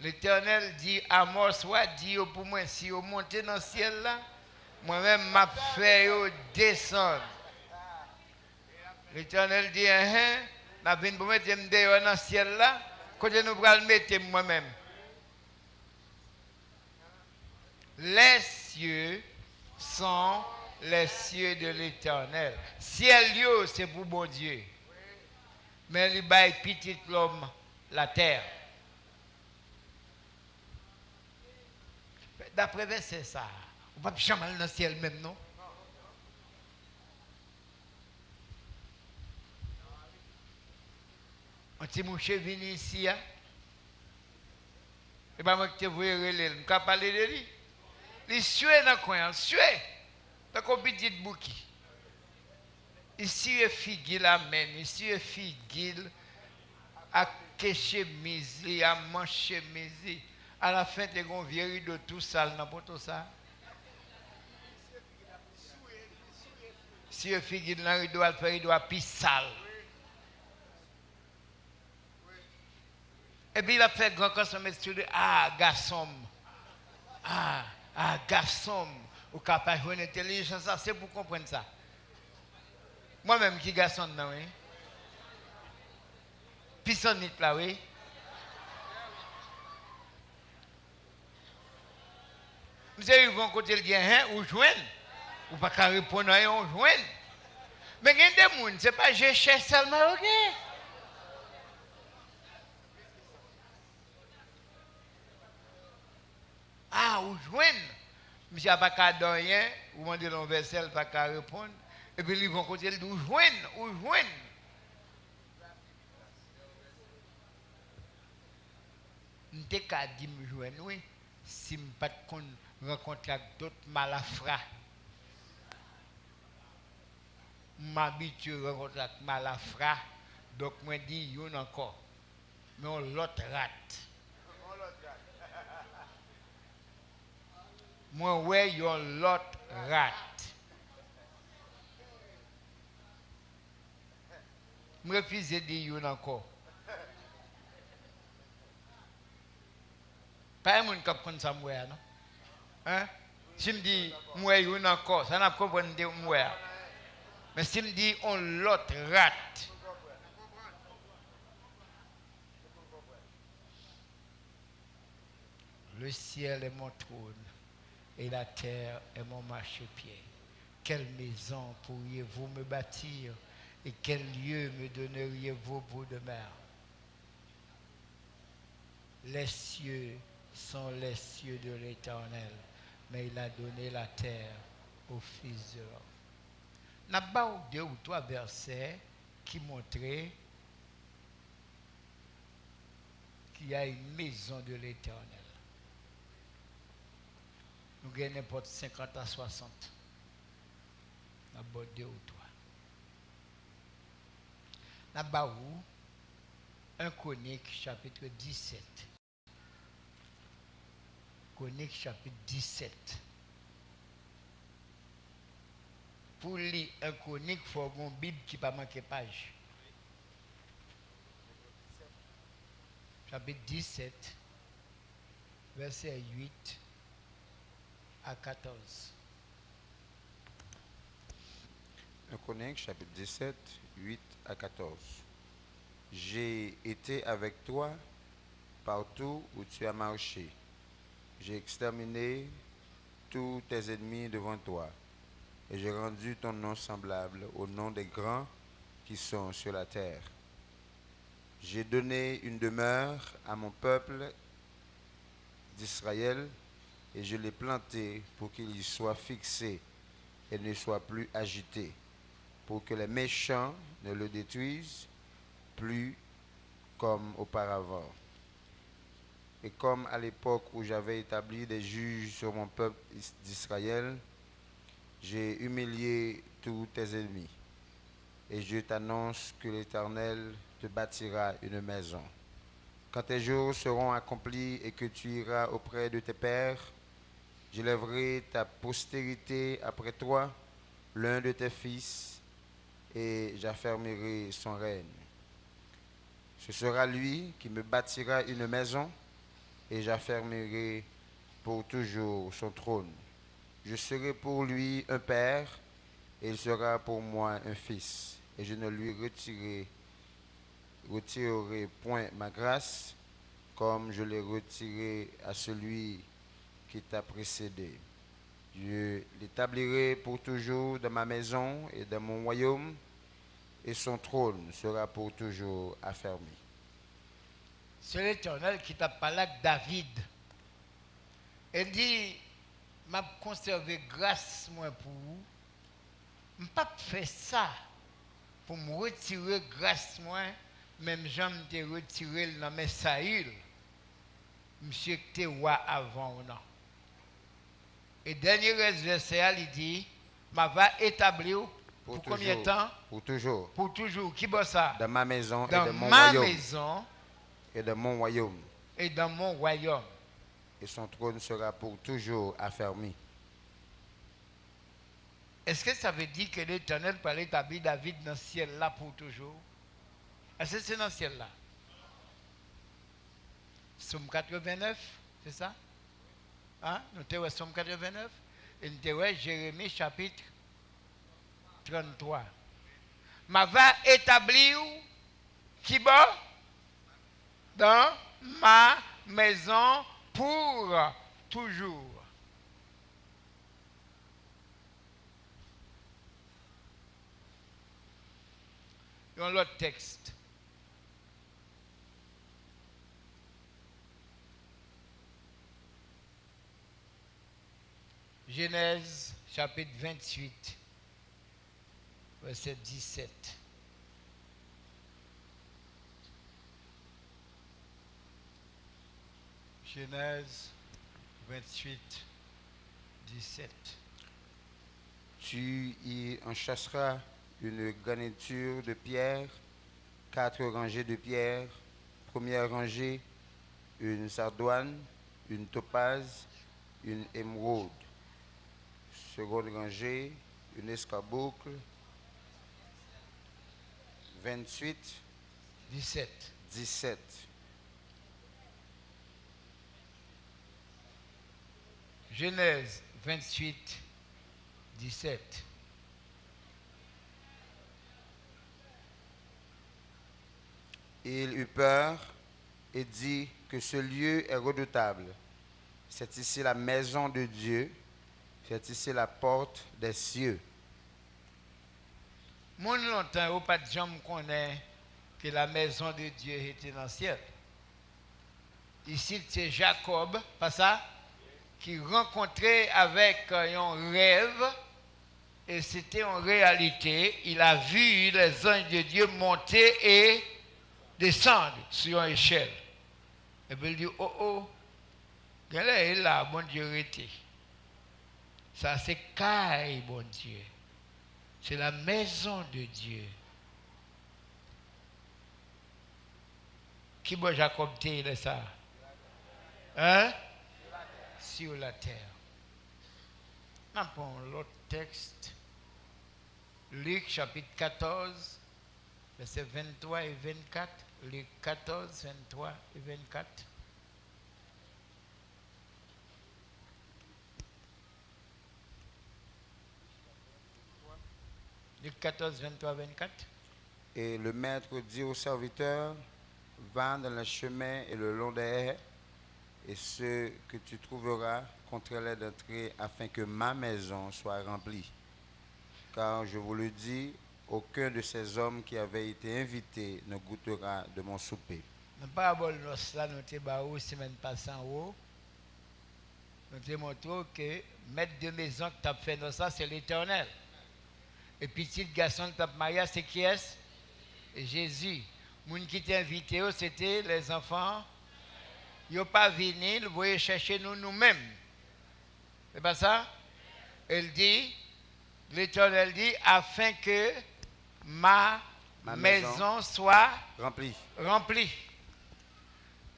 L'Éternel dit à Amos, dit pour moi, si vous montez dans le ciel là, moi-même m'a fait descendre. L'Éternel dit, n'a pas pour mettre dans le ciel là, quand nous allons mettre moi-même. Les cieux sont les cieux de l'Éternel. Ciel, c'est pour bon Dieu. Mais il bail petit l'homme, la terre. D'après verset ça, on ne peut pas jamais dans le ciel même, non? Un petit mouche venu ici, et bien moi qui te vois, je ne peux pas parler de lui. Il suait dans le coin, il suait. Dans le petit bouki. Ici, il figure la main, ici, il figure à chemise, à manche chemise. À la fin, tu as un vieux rideau tout sale, n'importe tout ça. Si il figure dans le rideau, il fait un rideau à plus sale. Et puis il a fait grand consommé de garçon. Garçon. Ou capable de jouer l'intelligence, ça c'est pour comprendre ça. Moi-même qui garçon non, oui. Pissonnite là, oui. Vous avez vu côté le gain, ou joindre. Ou pas qu'à répondre à un joindre. Mais il y a des gens, ce n'est pas je cherche seulement, ok? Ou joindre. Monsieur n'a pas qu'à rien, ou demandez l'on verset, il n'a pas qu'à répondre. Et puis ils vont côté le ou joindre. Je n'ai qu'à dire me joindre, oui, si je n'ai pas rencontré avec d'autres malafrats. Je m'habitue à rencontrer avec malafrats, donc je dis, il y en a encore. Mais on l'autre rate. Moi, ouais, il y a l'autre rate. Je refuse de dire, il y en a encore. Pas un monde qui comprend ça, moi, non? Hein? Si je me dis, moi, il y en a encore, ça n'a pas compris de moi. Mais si je me dis, on l'autre rate. Le ciel est mon trône et la terre est mon marchepied. Quelle maison pourriez-vous me bâtir et quel lieu me donneriez-vous pour demeure? Les cieux sont les cieux de l'Éternel, mais il a donné la terre au Fils de l'homme. N'a pas 2 ou 3 versets qui montraient qu'il y a une maison de l'Éternel. Nous gagnons n'importe 50 à 60. N'a pas 2 ou 3. N'a pas où 1 Chronique chapitre 17. Chronique chapitre 17. Pour lire un Chronique, il faut avoir une Bible qui ne pas manquer page. Chapitre 17, verset 8 à 14. 1 Chronique, chapitre 17, 8 à 14. J'ai été avec toi partout où tu as marché. J'ai exterminé tous tes ennemis devant toi. Et j'ai rendu ton nom semblable au nom des grands qui sont sur la terre. J'ai donné une demeure à mon peuple d'Israël et je l'ai planté pour qu'il y soit fixé et ne soit plus agité, pour que les méchants ne le détruisent plus comme auparavant. Et comme à l'époque où j'avais établi des juges sur mon peuple d'Israël, j'ai humilié tous tes ennemis. Et je t'annonce que l'Éternel te bâtira une maison. Quand tes jours seront accomplis et que tu iras auprès de tes pères, j'élèverai ta postérité après toi, l'un de tes fils, et j'affermirai son règne. Ce sera lui qui me bâtira une maison, et j'affermirai pour toujours son trône. Je serai pour lui un père, et il sera pour moi un fils. Et je ne lui retirerai point ma grâce, comme je l'ai retirée à celui qui t'a précédé. Je l'établirai pour toujours dans ma maison et dans mon royaume, et son trône sera pour toujours affermi. C'est l'Éternel qui t'a parlé avec David. Il dit, m'a conservé grâce moi pour vous. Je ne peux pas faire ça pour me retirer grâce moi, même j'aime te retirer dans mes Saül. Monsieur que tu roi avant ou non. Et dernier verset, il dit, m'a va établir pour combien de temps? Pour toujours. Pour toujours. Qui bosse ça? Dans ma maison dans et dans mon ma royaume. maison Et dans mon royaume. et dans mon royaume. Et son trône sera pour toujours affermi. Est-ce que ça veut dire que l'Éternel peut établir David dans le ciel là pour toujours? Est-ce que c'est dans le ciel là? Somme 89, c'est ça? Hein? Nous avons Somme 89 et nous avons Jérémie chapitre 33. Ma va établir qui va dans ma maison pour toujours. Dans l'autre texte. Genèse chapitre 28, verset 17. Genèse 28, 17. Tu y enchasseras une garniture de pierre, 4 rangées de pierre, première rangée, une sardoine, une topaze, une émeraude, seconde rangée, une escarboucle, 28, 17. 17. Genèse 28, 17. Il eut peur et dit que ce lieu est redoutable. C'est ici la maison de Dieu, c'est ici la porte des cieux. Mon longtemps, au pas de gens connaît que la maison de Dieu était dans le ciel. Ici, c'est Jacob, pas ça, qui rencontrait avec un rêve Et c'était en réalité, il a vu les anges de Dieu monter et descendre sur une échelle. Et puis il dit, oh oh, quel est là, bon Dieu était. Ça c'est caille, bon Dieu. C'est la maison de Dieu. Qui bon Jacob t'est ça? Hein? Sur la terre. On prend l'autre texte. Luc chapitre 14, versets 23 et 24. Luc 14, 23 et 24. Luc 14, 23, 24. Et le maître dit au serviteur, va dans le chemin et le long des haies, et ce que tu trouveras contre-les d'entrée, afin que ma maison soit remplie. Car je vous le dis, aucun de ces hommes qui avaient été invités ne goûtera de mon souper. Dans la parabole, nous avons la semaine passée en haut. Nous avons montré que maître de maison qui t'a fait dans ça, c'est l'Éternel. Et petit garçon qui t'a marié, c'est qui est-ce? Jésus. Les gens qui étaient invités, c'était les enfants. Ils n'ont pas venu, ils voulaient chercher nous-mêmes. C'est pas ça? Il dit, l'Éternel dit, afin que ma maison soit remplie.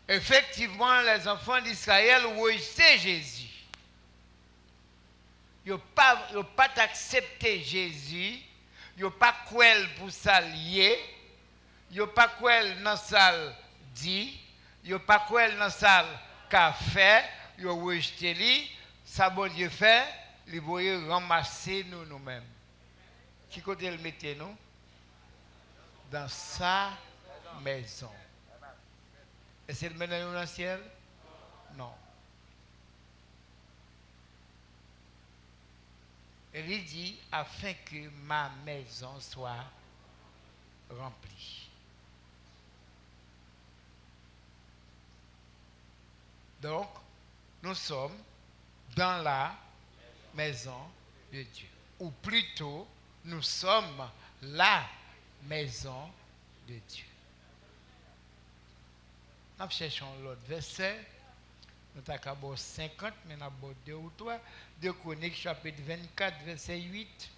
Effectivement, les enfants d'Israël ont rejeté Jésus. Ils n'ont pas accepté Jésus. Ils n'ont pas cru pour s'allier. Ils n'ont pas cru dans ça dit. Ils n'ont pas cru dans ça qu'a fait. Ils ont rejeté lui. Ça, bon Dieu fait, ils vont ramasser nous-mêmes. Qui côté le mettez nous? Dans sa maison. Est-ce qu'il mène nous dans le ciel? Non. Il dit, afin que ma maison soit remplie. Donc, nous sommes dans la maison de Dieu. Ou plutôt, nous sommes la maison de Dieu. Nous cherchons l'autre verset. Nous avons 50, mais nous avons 2 ou 3. 2 Chroniques, chapitre 24, verset 8.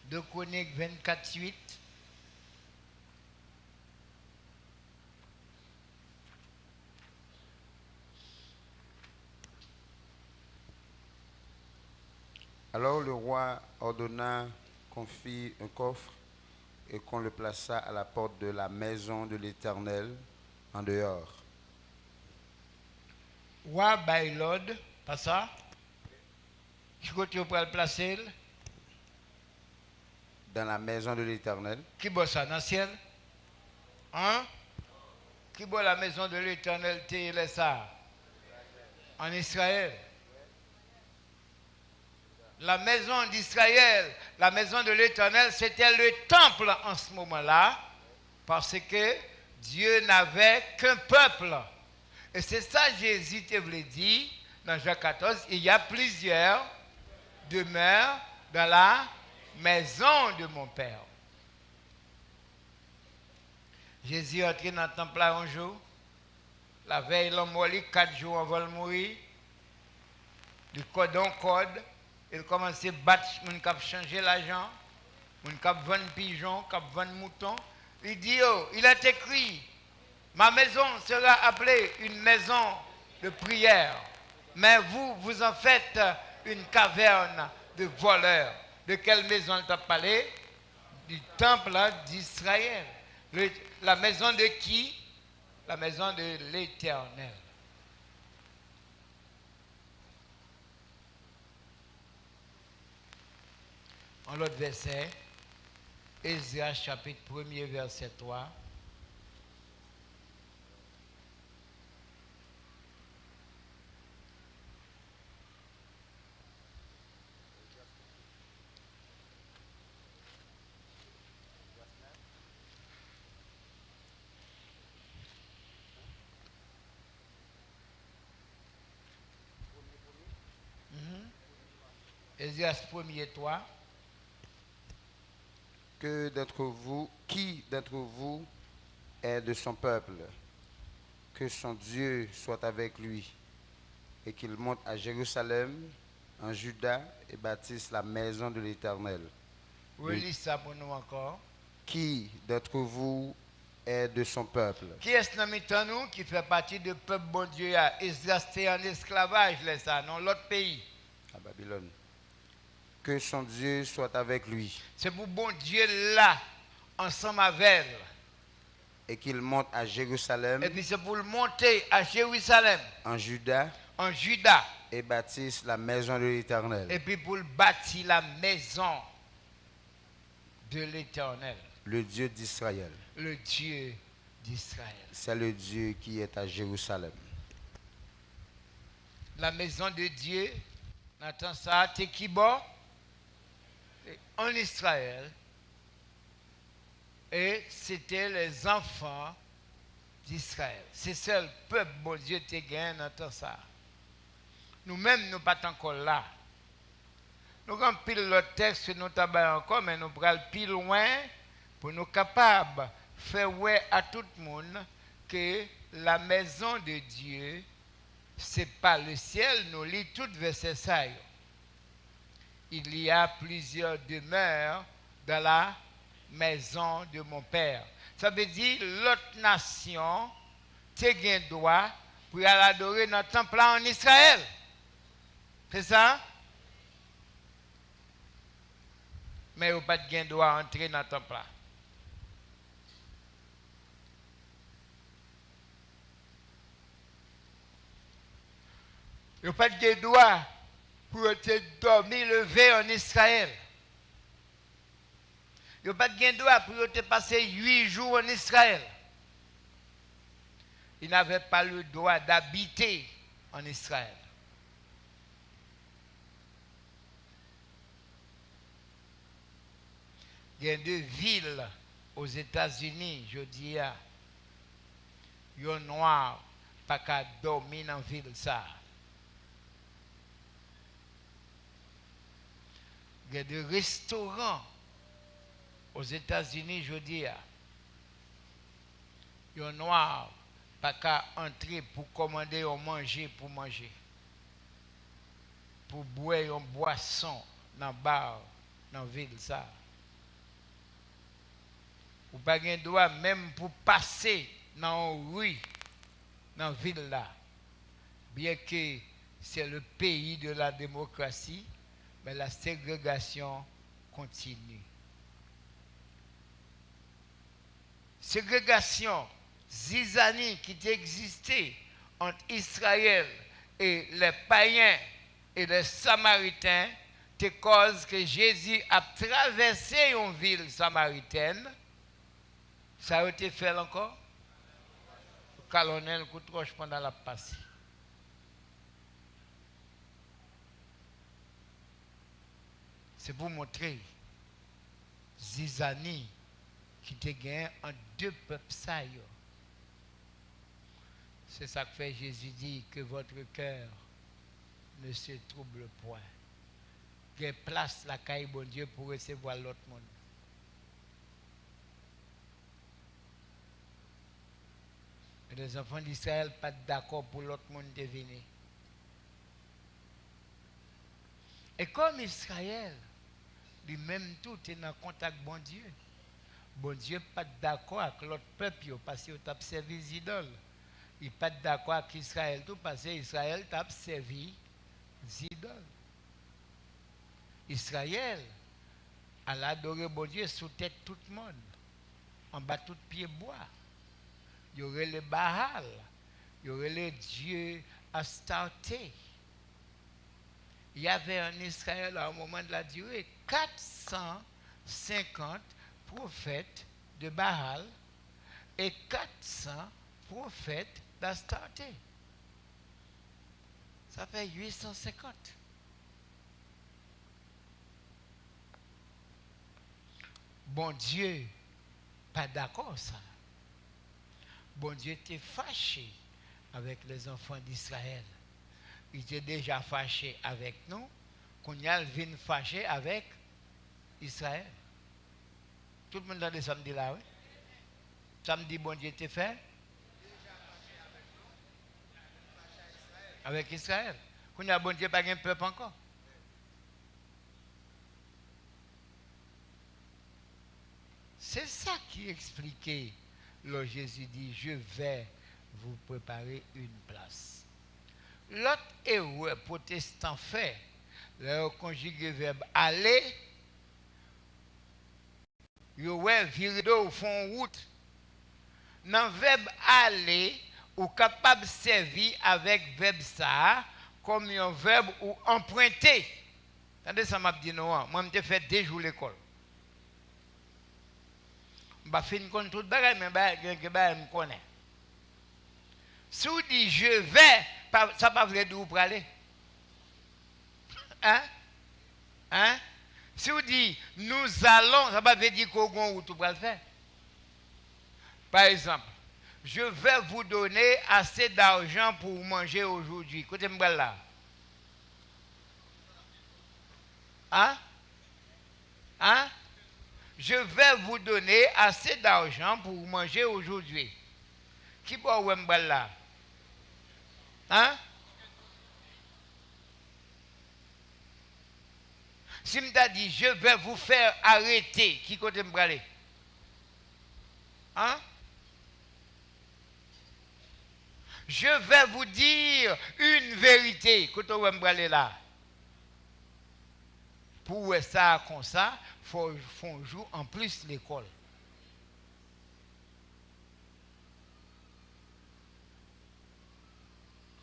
2 Chroniques 24, 8. Alors le roi ordonna qu'on fît un coffre et qu'on le plaça à la porte de la maison de l'Éternel en dehors. Roi Bailod, pas ça? Qui côté vous pouvez le placer? Dans la maison de l'Éternel. Qui boit ça dans le ciel? Hein? Qui boit la maison de l'Éternel, t'es ça? En Israël. La maison d'Israël, la maison de l'Éternel, c'était le temple en ce moment-là, parce que Dieu n'avait qu'un peuple. Et c'est ça que Jésus te voulait dire dans Jean 14, il y a plusieurs demeures dans la maison de mon Père. Jésus est entré dans le temple là un jour, la veille, l'homme mort 4 jours avant de mourir, du code en code. Il commençait à battre les gens qui changer l'argent, les gens qui vendent pigeons, qui vendent moutons. Il dit, oh, il est écrit, ma maison sera appelée une maison de prière. Mais vous en faites une caverne de voleurs. De quelle maison il t'a parlé? Du temple d'Israël. La maison de qui? La maison de l'Éternel. En l'autre verset, Ézéchiel chapitre 1er, verset 3. Esdras 1er 3. Qui d'entre vous est de son peuple? Que son Dieu soit avec lui et qu'il monte à Jérusalem, en Juda, et bâtisse la maison de l'Éternel. Relis ça pour nous encore. Qui d'entre vous est de son peuple? Qui est-ce dans nous qui fait partie du peuple bon Dieu? Esdras était en esclavage, là, ça, dans l'autre pays. À Babylone. Que son Dieu soit avec lui. C'est pour bon Dieu là, ensemble avec elle. Et qu'il monte à Jérusalem. Et puis c'est pour le monter à Jérusalem. En Juda. En Juda. Et bâtisse la maison de l'Éternel. Et puis pour bâtir la maison de l'Éternel. Le Dieu d'Israël. Le Dieu d'Israël. C'est le Dieu qui est à Jérusalem. La maison de Dieu, Nathan ça, t'es qui bon? En Israël. Et c'était les enfants d'Israël. C'est seul peuple, bon Dieu, te gagné dans tout ça. Nous-mêmes, nous ne sommes pas encore là. Nous avons pile le texte, nous avons encore, mais nous prenons plus loin pour nous capables de faire ouais à tout le monde que la maison de Dieu, ce n'est pas le ciel. Nous lisons tout verset ça. Il y a plusieurs demeures dans la maison de mon père. Ça veut dire l'autre nation te gain droit pour aller adorer notre temple en Israël. C'est ça? Mais vous pas de gain droit entrer dans le temple là. Vous pas de gain droit pour te dormir lever en Israël. Vous n'avez pas de droit pour te passer 8 jours en Israël. Ils n'avaient pas le droit d'habiter en Israël. Il y a 2 villes aux États-Unis, je dis, il y a noir, pas qu'à dormir dans la ville ça. Il y a des restaurants aux États-Unis, je dis, il y a noir, pas qu'à entrer pour commander ou manger pour manger. Pour boire une boisson dans le bar, dans la ville ça. Ou pas de droit même pour passer dans la rue, dans la ville là. Bien que c'est le pays de la démocratie, mais la ségrégation continue. Ségrégation zizanie qui existait entre Israël et les païens et les samaritains, te cause que Jésus a traversé une ville samaritaine. Ça a été fait encore? Le colonel Koutroche pendant la passe. C'est pour montrer zizanie qui te gagne en 2 peuples ça. C'est ça que fait Jésus dit que votre cœur ne se trouble point. Il y a place la caille bon Dieu pour recevoir l'autre monde. Et les enfants d'Israël pas d'accord pour l'autre monde de venir. Et comme Israël, lui-même tout est en contact avec bon Dieu. Bon Dieu n'est pas d'accord avec l'autre peuple parce qu'il a servi les idoles. Il n'est pas d'accord avec Israël tout parce qu'Israël a servi les idoles. Israël a adoré bon Dieu sous tête tout le monde. En bas tout pied bois. Il y aurait le Baal. Il y aurait le Dieu Astarté. Il y avait en Israël, à un moment de la durée, 450 prophètes de Baal et 400 prophètes d'Astarté. Ça fait 850. Bon Dieu, pas d'accord ça. Bon Dieu était fâché avec les enfants d'Israël. Il était déjà fâché avec nous, qu'on y a vient fâché avec Israël. Tout le monde dans le samedi là, oui. Samedi, bon Dieu t'est fait avec Israël. Qu'on y a bon Dieu pas un peuple encore. C'est ça qui expliquait lorsque Jésus dit, je vais vous préparer une place. L'autre erreur protestant fait, le conjugué verbe aller, il ouais virer au fond route. Dans le verbe aller, ou capable de servir avec verbe ça comme un verbe ou emprunter. Attendez, ça m'a dit non, moi je fait 2 jours l'école. Je vais finir contre tout le bagage, mais je me connais. Si vous dites je vais, ça ne va pas dire où pour aller. Hein? Hein? Si vous dites nous allons, ça ne va pas dire où tu vas le faire. Par exemple, je vais vous donner assez d'argent pour manger aujourd'hui. Écoutez-moi là. Hein? Hein? Je vais vous donner assez d'argent pour manger aujourd'hui. Qui peut vous là? Hein? Si je dis je vais vous faire arrêter, qui côté me aller? Hein? Je vais vous dire une vérité, côté vous me aller là. Pour ça comme ça, il faut jouer en plus l'école.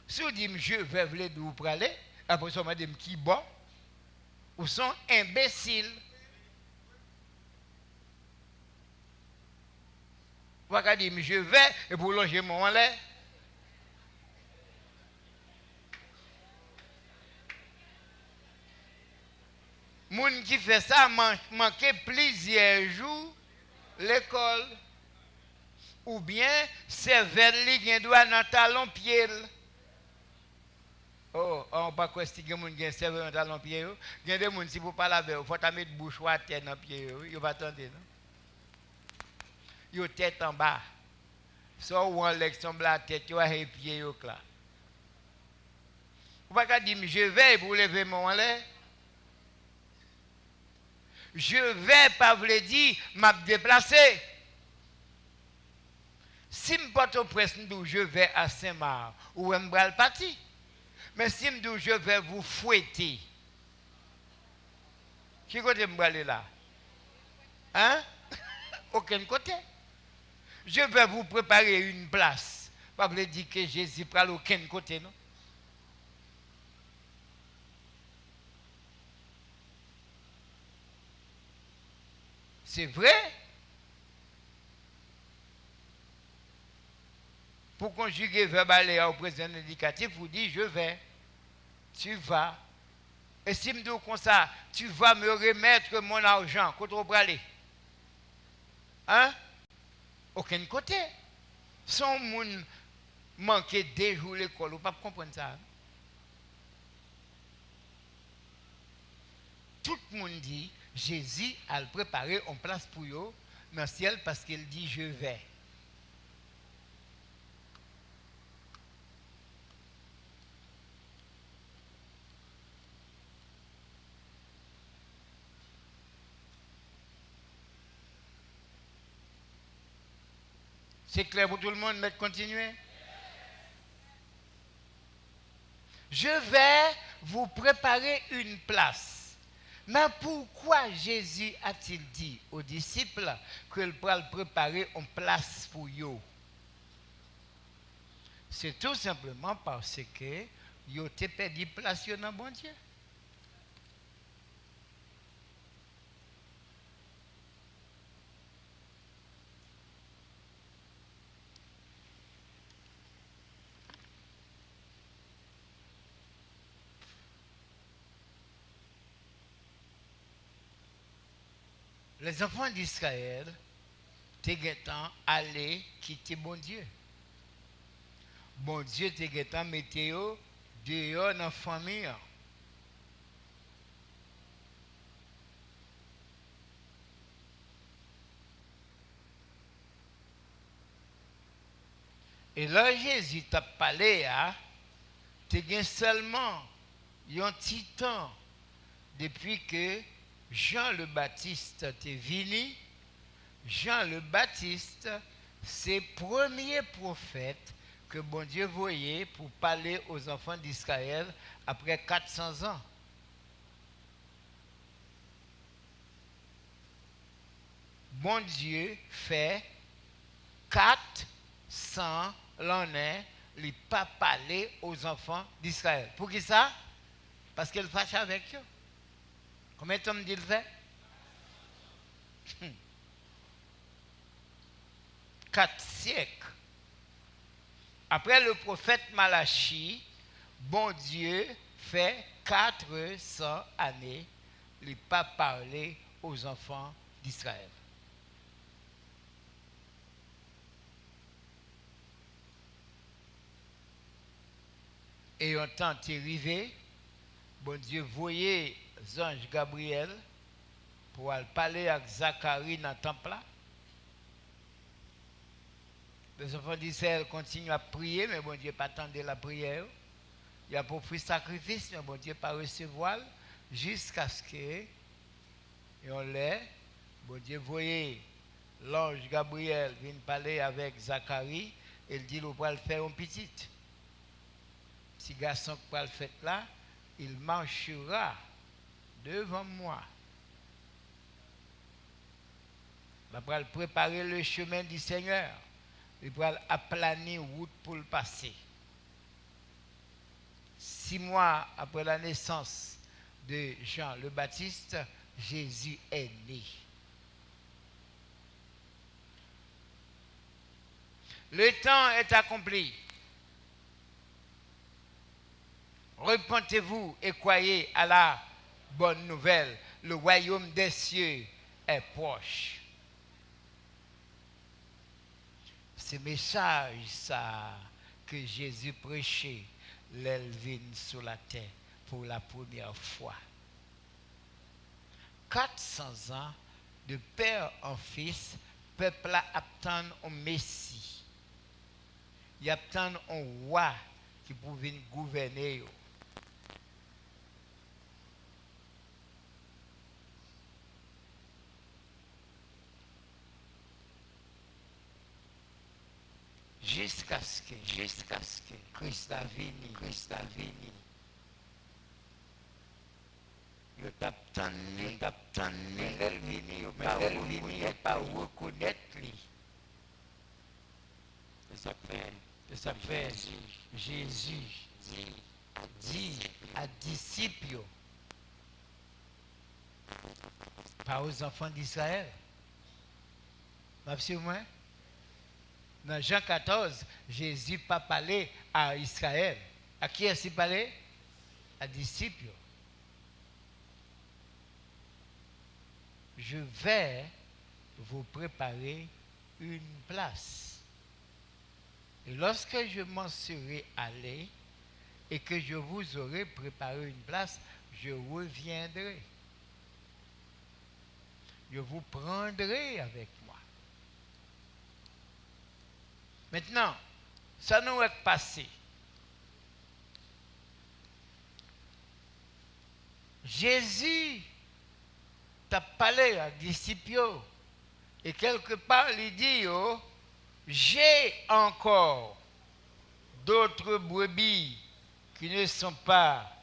Si vous dites je vais vous aller, après ça, on dit qui bon, ou sont imbéciles. Vous pouvez dire je vais et pour loger mon lait. Moun qui fait ça manque plusieurs jours l'école. Ou bien cervelle qui doit dans talon pied. Oh, on pas quoi si quelqu'un qui cervelle dans talon pied. Il y a des gens si vous parlez avec eux, il faut mettre bouche ou tête dans pied. Ils va attendre non. Yo tête en bas. So ou en lection la tête, yo a pied yo là. Vous pas dire je vais pour lever mon l'air. Je vais pas vous dire m'a déplacer. Si je porte au presse, je vais à Saint-Marc ou je vais parti. Mais si je vais vous fouetter, qui côté je vais aller là? Hein? Aucun côté. Je vais vous préparer une place. Pas vous dire que Jésus prend aucun côté, non? C'est vrai? Pour conjuguer verbe aller au présent indicatif, vous dites je vais, tu vas. Et si je me dis comme ça, tu vas me remettre mon argent, quand on va aller. Hein? Aucun côté. Son monde manquer 2 jours l'école, vous ne pouvez pas comprendre ça. Tout le monde dit, Jésus a préparé une place pour eux dans le ciel parce qu'il dit je vais. C'est clair pour tout le monde, mais continuez. Je vais vous préparer une place. Mais pourquoi Jésus a-t-il dit aux disciples qu'il pourra préparer une place pour eux? C'est tout simplement parce que ils ont perdu place dans bon Dieu. Les enfants d'Israël étaient allés quitter bon Dieu. Bon Dieu était metté dehors dans la famille. Et là, Jésus t'a parlé, tu as seulement un petit temps depuis que Jean le Baptiste est venu. Jean le Baptiste, c'est le premier prophète que bon Dieu voyait pour parler aux enfants d'Israël après 400 ans. Bon Dieu fait 400 l'année, il n'a pas parlé aux enfants d'Israël. Pour qui ça? Parce qu'il fâche avec eux. Combien de temps dit-il fait? 4 siècles. Après le prophète Malachi, bon Dieu fait 400 années, il n'a pas parlé aux enfants d'Israël. Et un temps est arrivé, bon Dieu voyait l'ange Gabriel pour aller parler avec Zacharie dans le temple là. Les enfants d'Israël continuent à prier, mais bon Dieu pas attendre la prière. Il a offert sacrifice, mais bon Dieu pas recevoir jusqu'à ce que on l'ait. Bon Dieu voyait l'ange Gabriel venir parler avec Zacharie et il dit il va le faire un petit. Si garçon qui va le faire là, il marchera devant moi. Il va préparer le chemin du Seigneur. Il va aplanir route pour le passer. 6 mois après la naissance de Jean le Baptiste, Jésus est né. Le temps est accompli. Repentez-vous et croyez à la bonne nouvelle. Le royaume des cieux est proche. Ce message ça que Jésus prêchait, l'Elvin sur la terre pour la première fois. 400 ans de père en fils, peuple attend un Messie. Il attend un roi qui pouvait gouverner. Jusqu'à ce que Christ a venu. Il t'attend, il pas reconnaître lui. Ça fait Jésus dit à disciples, pas aux enfants d'Israël. Monsieur moi? Dans Jean 14, Jésus n'a pas parlé à Israël. À qui est-ce qu'il parlait? À disciples. Je vais vous préparer une place. Et lorsque je m'en serai allé et que je vous aurai préparé une place, je reviendrai. Je vous prendrai avec moi. Maintenant, ça nous est passé. Jésus t'a parlé à disciples et quelque part il dit j'ai encore d'autres brebis qui ne sont pas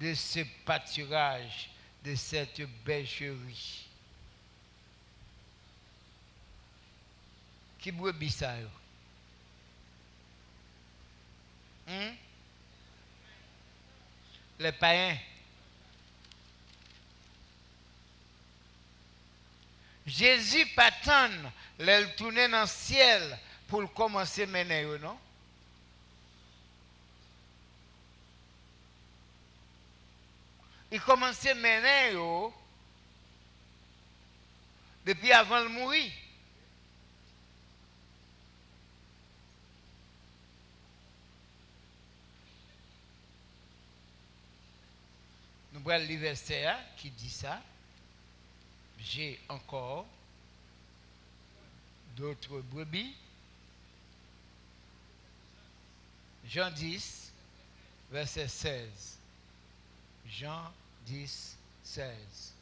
de ce pâturage, de cette bergerie. Qui brebis ça? Les païens. Jésus pas attendre le tourner dans le ciel pour commencer à mener, non? Il commençait à mener depuis avant de mourir. Nous voyons le verset qui dit ça. J'ai encore d'autres brebis Jean 10, verset 16. Jean 10, 16.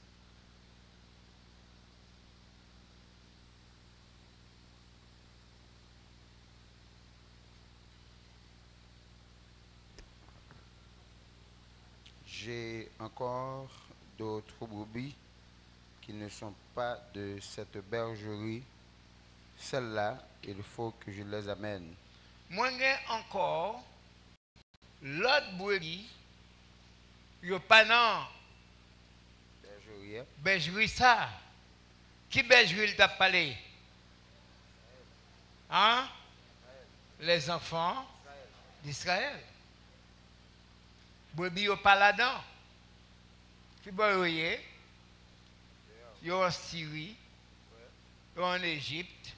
J'ai encore d'autres brebis qui ne sont pas de cette bergerie. Celles-là, il faut que je les amène. Moi, j'ai encore l'autre brebis, yo pas non Bergerie, hein? bergerie ça. Qui bergerie il t'a parlé? Hein? Les enfants d'Israël. Brebis yo pas là-dedans. Qui boye? Yo en Syrie, yo en Égypte,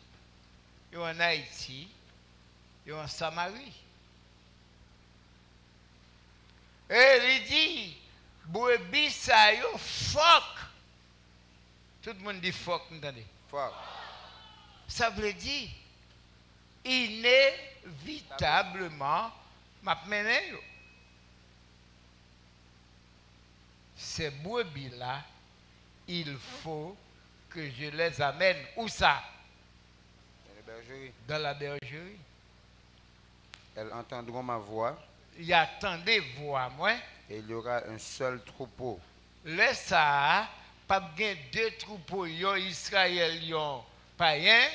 yo en Haïti, yo en Samarie. Et il dit, brebis ça yo fuck. Tout le monde dit fuck, entendez? Fuck. Ça veut dire, inévitablement, m'a mené yo. Ces brebis-là, il faut que je les amène. Où ça? Dans la bergerie. Dans la bergerie. Elles entendront ma voix Il attendait voir moi. et il y aura un seul troupeau. Laisse ça, pas bien deux troupeaux, yon Israël, yon païen.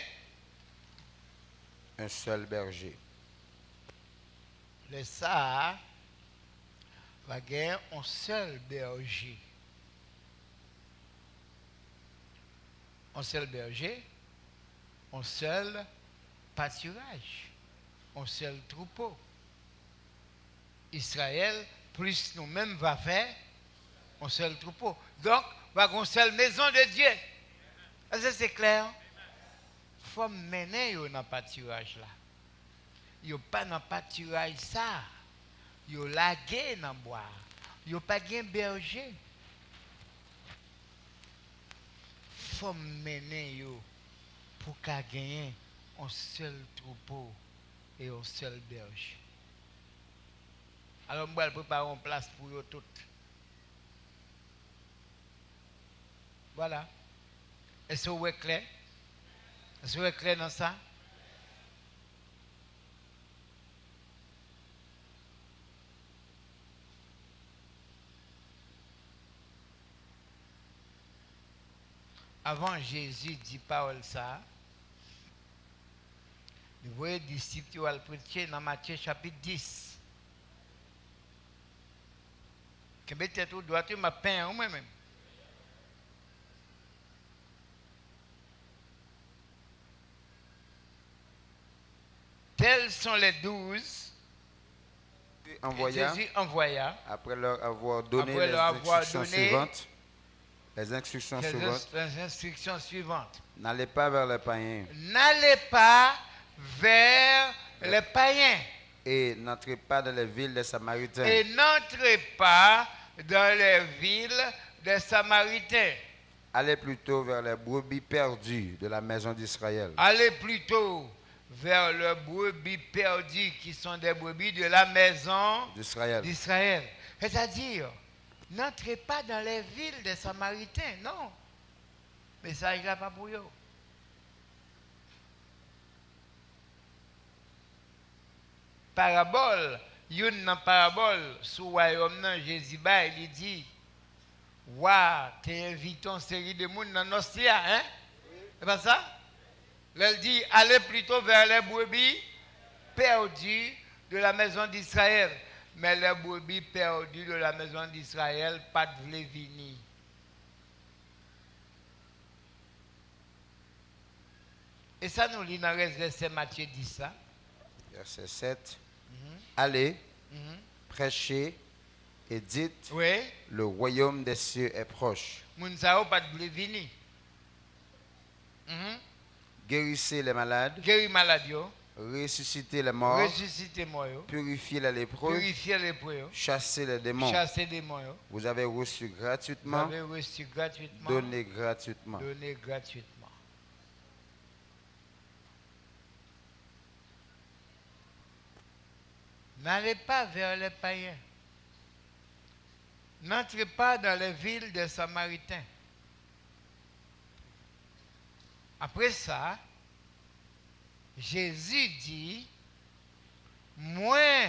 Un seul berger. Laisse ça, va gagner un seul berger. Un seul berger, un seul pâturage, un seul troupeau. Israël, plus nous-mêmes, va faire un seul troupeau. Donc, va avoir une seule maison de Dieu. Est-ce que c'est clair? Il faut mener dans le pâturage là. Il n'y a pas dans le pâturage ça. Il y a lagué dans le bois. Il n'y a pas de berger. Il faut mener pour gagner un seul troupeau et un seul berger. Alors, je vais préparer une place pour eux toutes. Voilà. Est-ce que vous êtes clair? Est-ce que vous êtes clair dans ça? Avant Jésus dit parole ça, vous voyez les disciples qui vont prêcher dans Matthieu chapitre 10. Que peut-être vous doit ma pain ou moi-même. Tels sont les 12 que Jésus envoya Après leur avoir donné les instructions suivantes. N'allez pas vers les païens. N'allez pas vers les païens. Et n'entrez pas dans les villes des Samaritains. Et n'entrez pas dans les villes des Samaritains. Allez plutôt vers les brebis perdues de la maison d'Israël. Allez plutôt vers les brebis perdues qui sont des brebis de la maison d'Israël. C'est-à-dire, n'entrez pas dans les villes des Samaritains, non. Mais ça, il n'a pas pour eux. Parabole, une parabole sur le royaume, Jésus il dit, waouh, tu invites une série de monde dans nos ciels, hein? C'est pas ça? Il dit, allez plutôt vers les brebis perdues de la maison d'Israël. Mais les brebis perdues de la maison d'Israël, pas de venir. Et ça nous lit dans le verset Matthieu 10, ça. Verset 7. Allez, prêchez et dites, oui, le royaume des cieux est proche. Mounzao pas de venir. Guérissez les malades, ressuscitez les morts, purifiez les lépreux, chassez les démons. Vous avez reçu gratuitement, donnez gratuitement. N'allez pas vers les païens. N'entrez pas dans les villes des Samaritains. Après ça, Jésus dit, moi,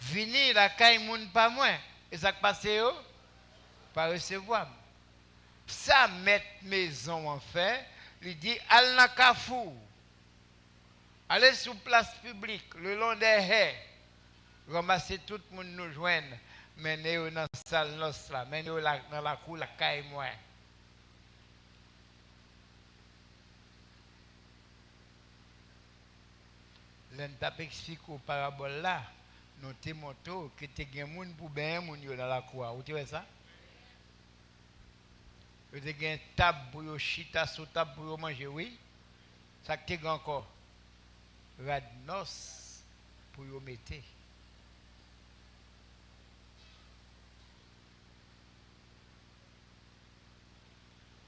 vini la caille moun pas moins. Et ça qui passe, pas recevoir. Ça, mettre maison en fait, il dit, al na kafou. Allez sur place publique, le long des haies, ramasser tout le monde nous joindre, menez-vous dans la salle là, menez-vous dans la cour, la caille moi. L'entap explique au parabole là, nous te montrons que tu as un monde pour bien moun yo dans la cour. Vous voyez ça? Vous avez une table pour yo chita sur table pour yo manger, oui? Ça que tu as encore. Radnos pour yo mettre.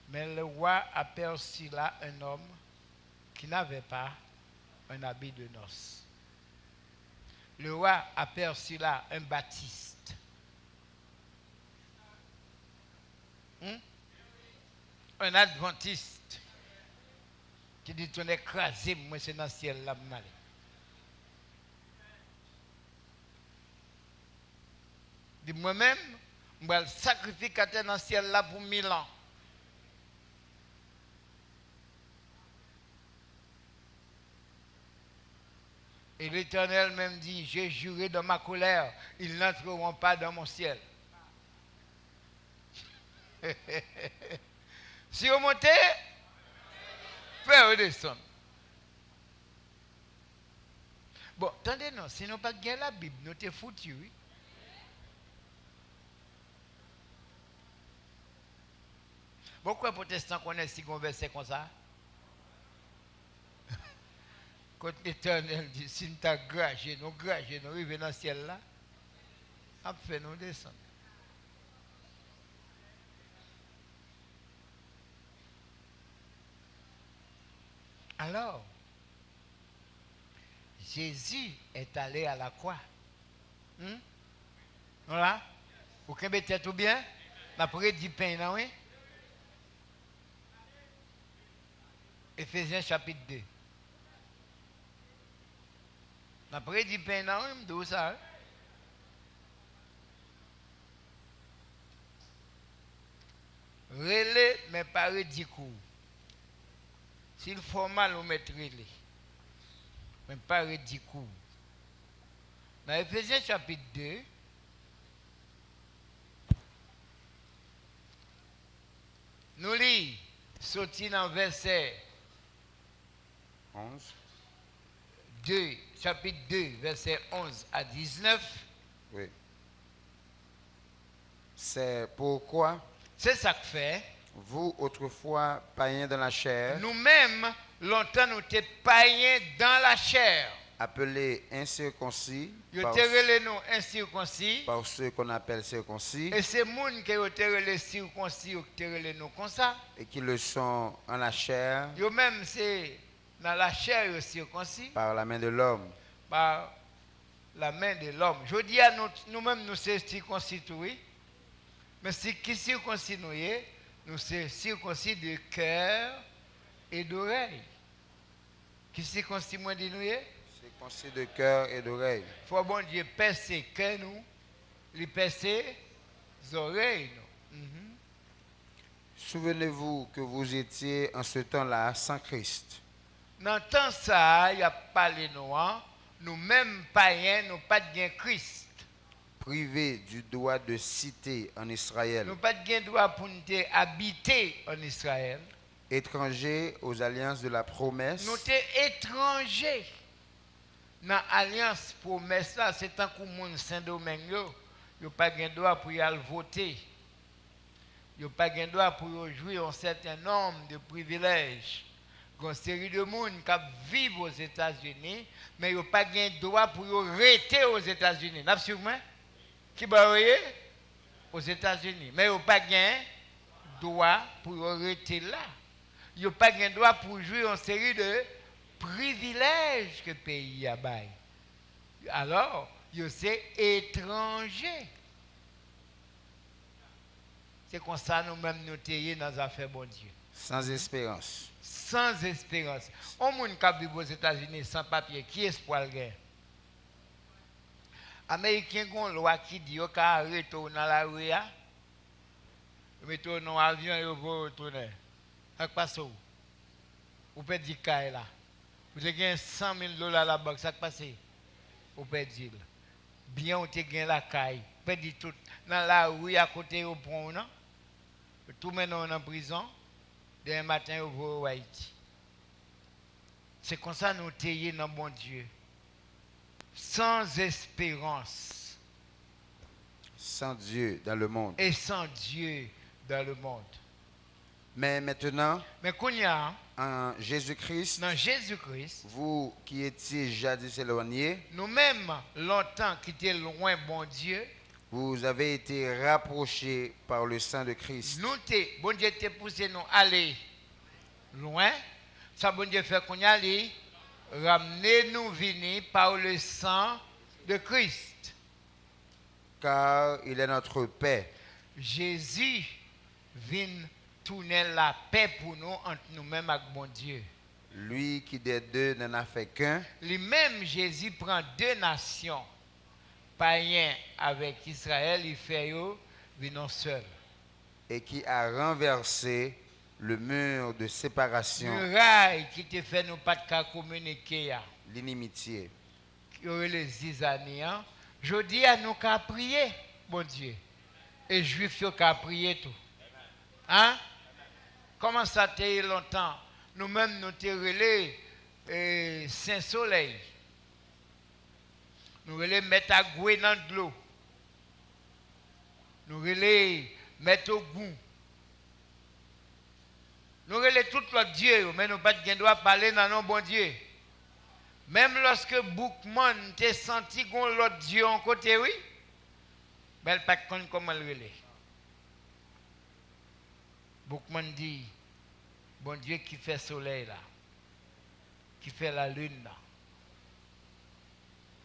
Mais le roi aperçut là un homme qui n'avait pas un habit de noces. Le roi aperçut là un baptiste. Un adventiste qui dit on est écrasé, moi c'est dans le ciel là. Dit moi-même, je vais le sacrificateur dans le ciel là pour 1000 ans. Et l'Éternel même dit, j'ai juré dans ma colère, ils n'entreront pas dans mon ciel. Si vous montez, faites descendre. Bon, attendez, non, si nous pas gagné la Bible, nous t'es foutus, oui. Pourquoi les protestants connaissent si on verset comme ça? Quand l'Éternel dit, si nous t'as gragé, nous arrivons dans le ciel là, on fait nous descendre. Alors, Jésus est allé à la croix. Voilà. Vous mettez tout bien? Après 10 pains, non, oui? Éphésiens chapitre 2. Après 10 pains, non, oui, d'où ça? Hein? Relais, mais pas redicou. S'il faut mal, vous mettez relais. Mais pas redicou. Dans Éphésiens chapitre 2, nous lisons, sorti dans verset 11. 2, chapitre 2, verset 11 à 19. Oui. C'est pourquoi c'est ça que fait. Vous, autrefois païens dans la chair, Nous-mêmes, longtemps, nous étions païens dans la chair. appelés incirconcis par ceux qu'on appelle circoncis, et c'est gens qui ont été circoncis qui nous comme ça. Et qui le sont en la chair, Eux-mêmes, c'est dans la chair circoncis. Par la main de l'homme. Par la main de l'homme. Je dis à nous-mêmes, nous sommes circoncis, oui. Mais si qui circoncis nous sommes circoncis de cœur et d'oreille. Qui circoncis moi dit nous circoncis de cœur et d'oreille. Il faut bon Dieu percer cœur nous, lui percer les oreilles nous. Souvenez-vous que vous étiez en ce temps-là sans Christ. Dans le temps ça, il y a parlé nous-mêmes païens, nous pas de Christ. Privés du droit de cité en Israël. Nous pas de droit pour nous habiter en Israël. Étrangers aux alliances de la promesse. Nous sommes étrangers dans l'alliance promesse là. C'est tant que monde Saint-Domingue, il n'y a pas de droit pour y aller voter. Il n'y a pas de droit pour jouir un certain nombre de privilèges. Il y a une série de monde qui vivent aux États-Unis, mais il n'y a pas de droit pour rester aux États-Unis. Absolument. Qui va aux États-Unis. Mais il n'y a pas de droit pour rester là. Il n'y a pas de droit pour jouir une série de privilèges que le pays a bail. Alors, yo c'est étranger. C'est comme ça nous-mêmes nous taillons dans les affaires bon Dieu. Sans espérance. Sans espérance. On moun k'ap vivre aux États-Unis sans papier, qui espoir le gain? Américain gon loi qui dit yo ka arrêter dans la rue ya. Mettez dans avion et vous retourner. Ça passe où? Vous perdez caille là. Vous avez 100 000 $ à la banque, ça passe. Vous perdez. Bien vous avez la caille. Vous perdez tout. Dans la rue à côté au pont, non? Tout maintenant en prison. Demain matin vous au Haïti. C'est comme ça nous taillons dans bon Dieu. Sans espérance. Sans Dieu dans le monde. Et sans Dieu dans le monde. Mais maintenant, Mais qu'on y a, en Jésus-Christ, dans Jésus-Christ, vous qui étiez jadis éloignés, nous-mêmes, longtemps qui étaient loin, bon Dieu, vous avez été rapprochés par le sang de Christ. nous, bon Dieu, t'a poussé nous aller loin. Ça, bon Dieu, fait qu'on y allait, ramener nous venir par le sang de Christ. Car il est notre paix. Jésus vient tourner la paix pour nous entre nous-mêmes avec bon Dieu. Lui qui des deux n'en a fait qu'un. Lui-même, Jésus prend deux nations, païens avec Israël, il fait eux, venons seuls. Et qui a renversé le mur de séparation, Muraille qui te fait nous pas de communiquer, l'inimitié. qui aurait les zizaniens. Je dis à nous qu'à prier, bon Dieu. Et juifs, ils qu'à prier tout. Hein? Comment ça t'est longtemps? Nous-mêmes, nous te relais Saint-Soleil. Nous relais mettre à gouer dans de l'eau. Nous relais mettre au goût. Nous relais tout l'autre Dieu, mais nous pas de droit parler dans nos bon Dieu. Même lorsque Boukman t'a senti qu'on l'autre Dieu en côté, oui, mais elle pas connaît comment le relais. Boukman dit, bon Dieu qui fait soleil là, qui fait la lune là,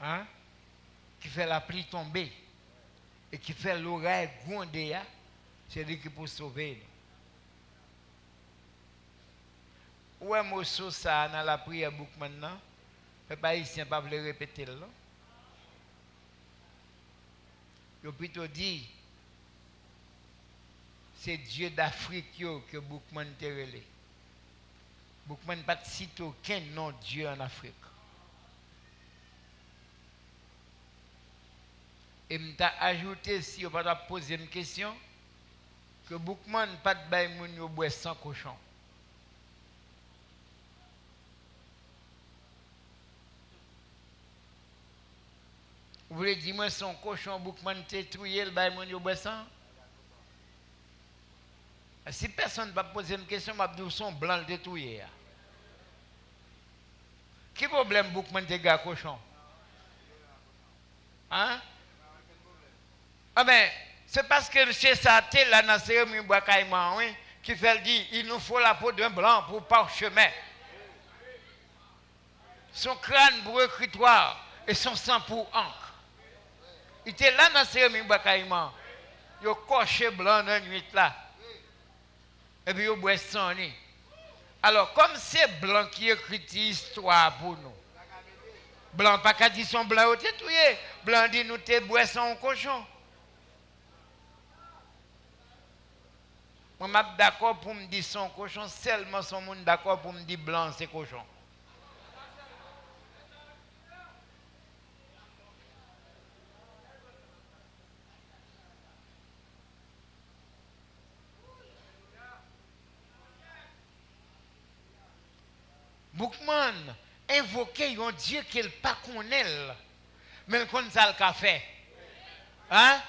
hein? Qui fait la pluie tomber et qui fait l'oreille gronder, c'est lui qui peut sauver nous. Où est mon ça dans la prière Boukman là? Mais pas ici, pas le répéter là. Je plutôt dit, c'est Dieu d'Afrique que Boukman te relé. Boukman n'a pas cité aucun nom de Dieu en Afrique. Et je ajouté, si on va poser une question, que Boukman n'a pas de bail moun boire sans cochon. Vous voulez dire, moi, son cochon Boukman te trouillé le bail moun boire sans? Si personne ne va poser une question, je vais dire son blanc le détruire. Qui problème Boukman te gars cochon? Hein? Ah ben, c'est parce que chez Saté, là, dans cérémonie Boakaïman, oui, qui fait le dire, il nous faut la peau d'un blanc pour parchemin. Son crâne pour écritoire et son sang pour encre. Il était là dans cérémonie Boakaïman. Il a coché blanc dans la nuit là. Et puis il a boit sang. Alors, comme c'est blanc qui écrit l'histoire pour nous, blanc pas qu'à dire son blanc au tétouillé, blanc dit nous te bois son cochon. Moi, je suis d'accord pour me dire son cochon, seulement son monde d'accord pour me dire blanc, c'est cochon. Boukman invoquait un Dieu qu'il ne pas connaît, mais qu'on ça le fait. Hein?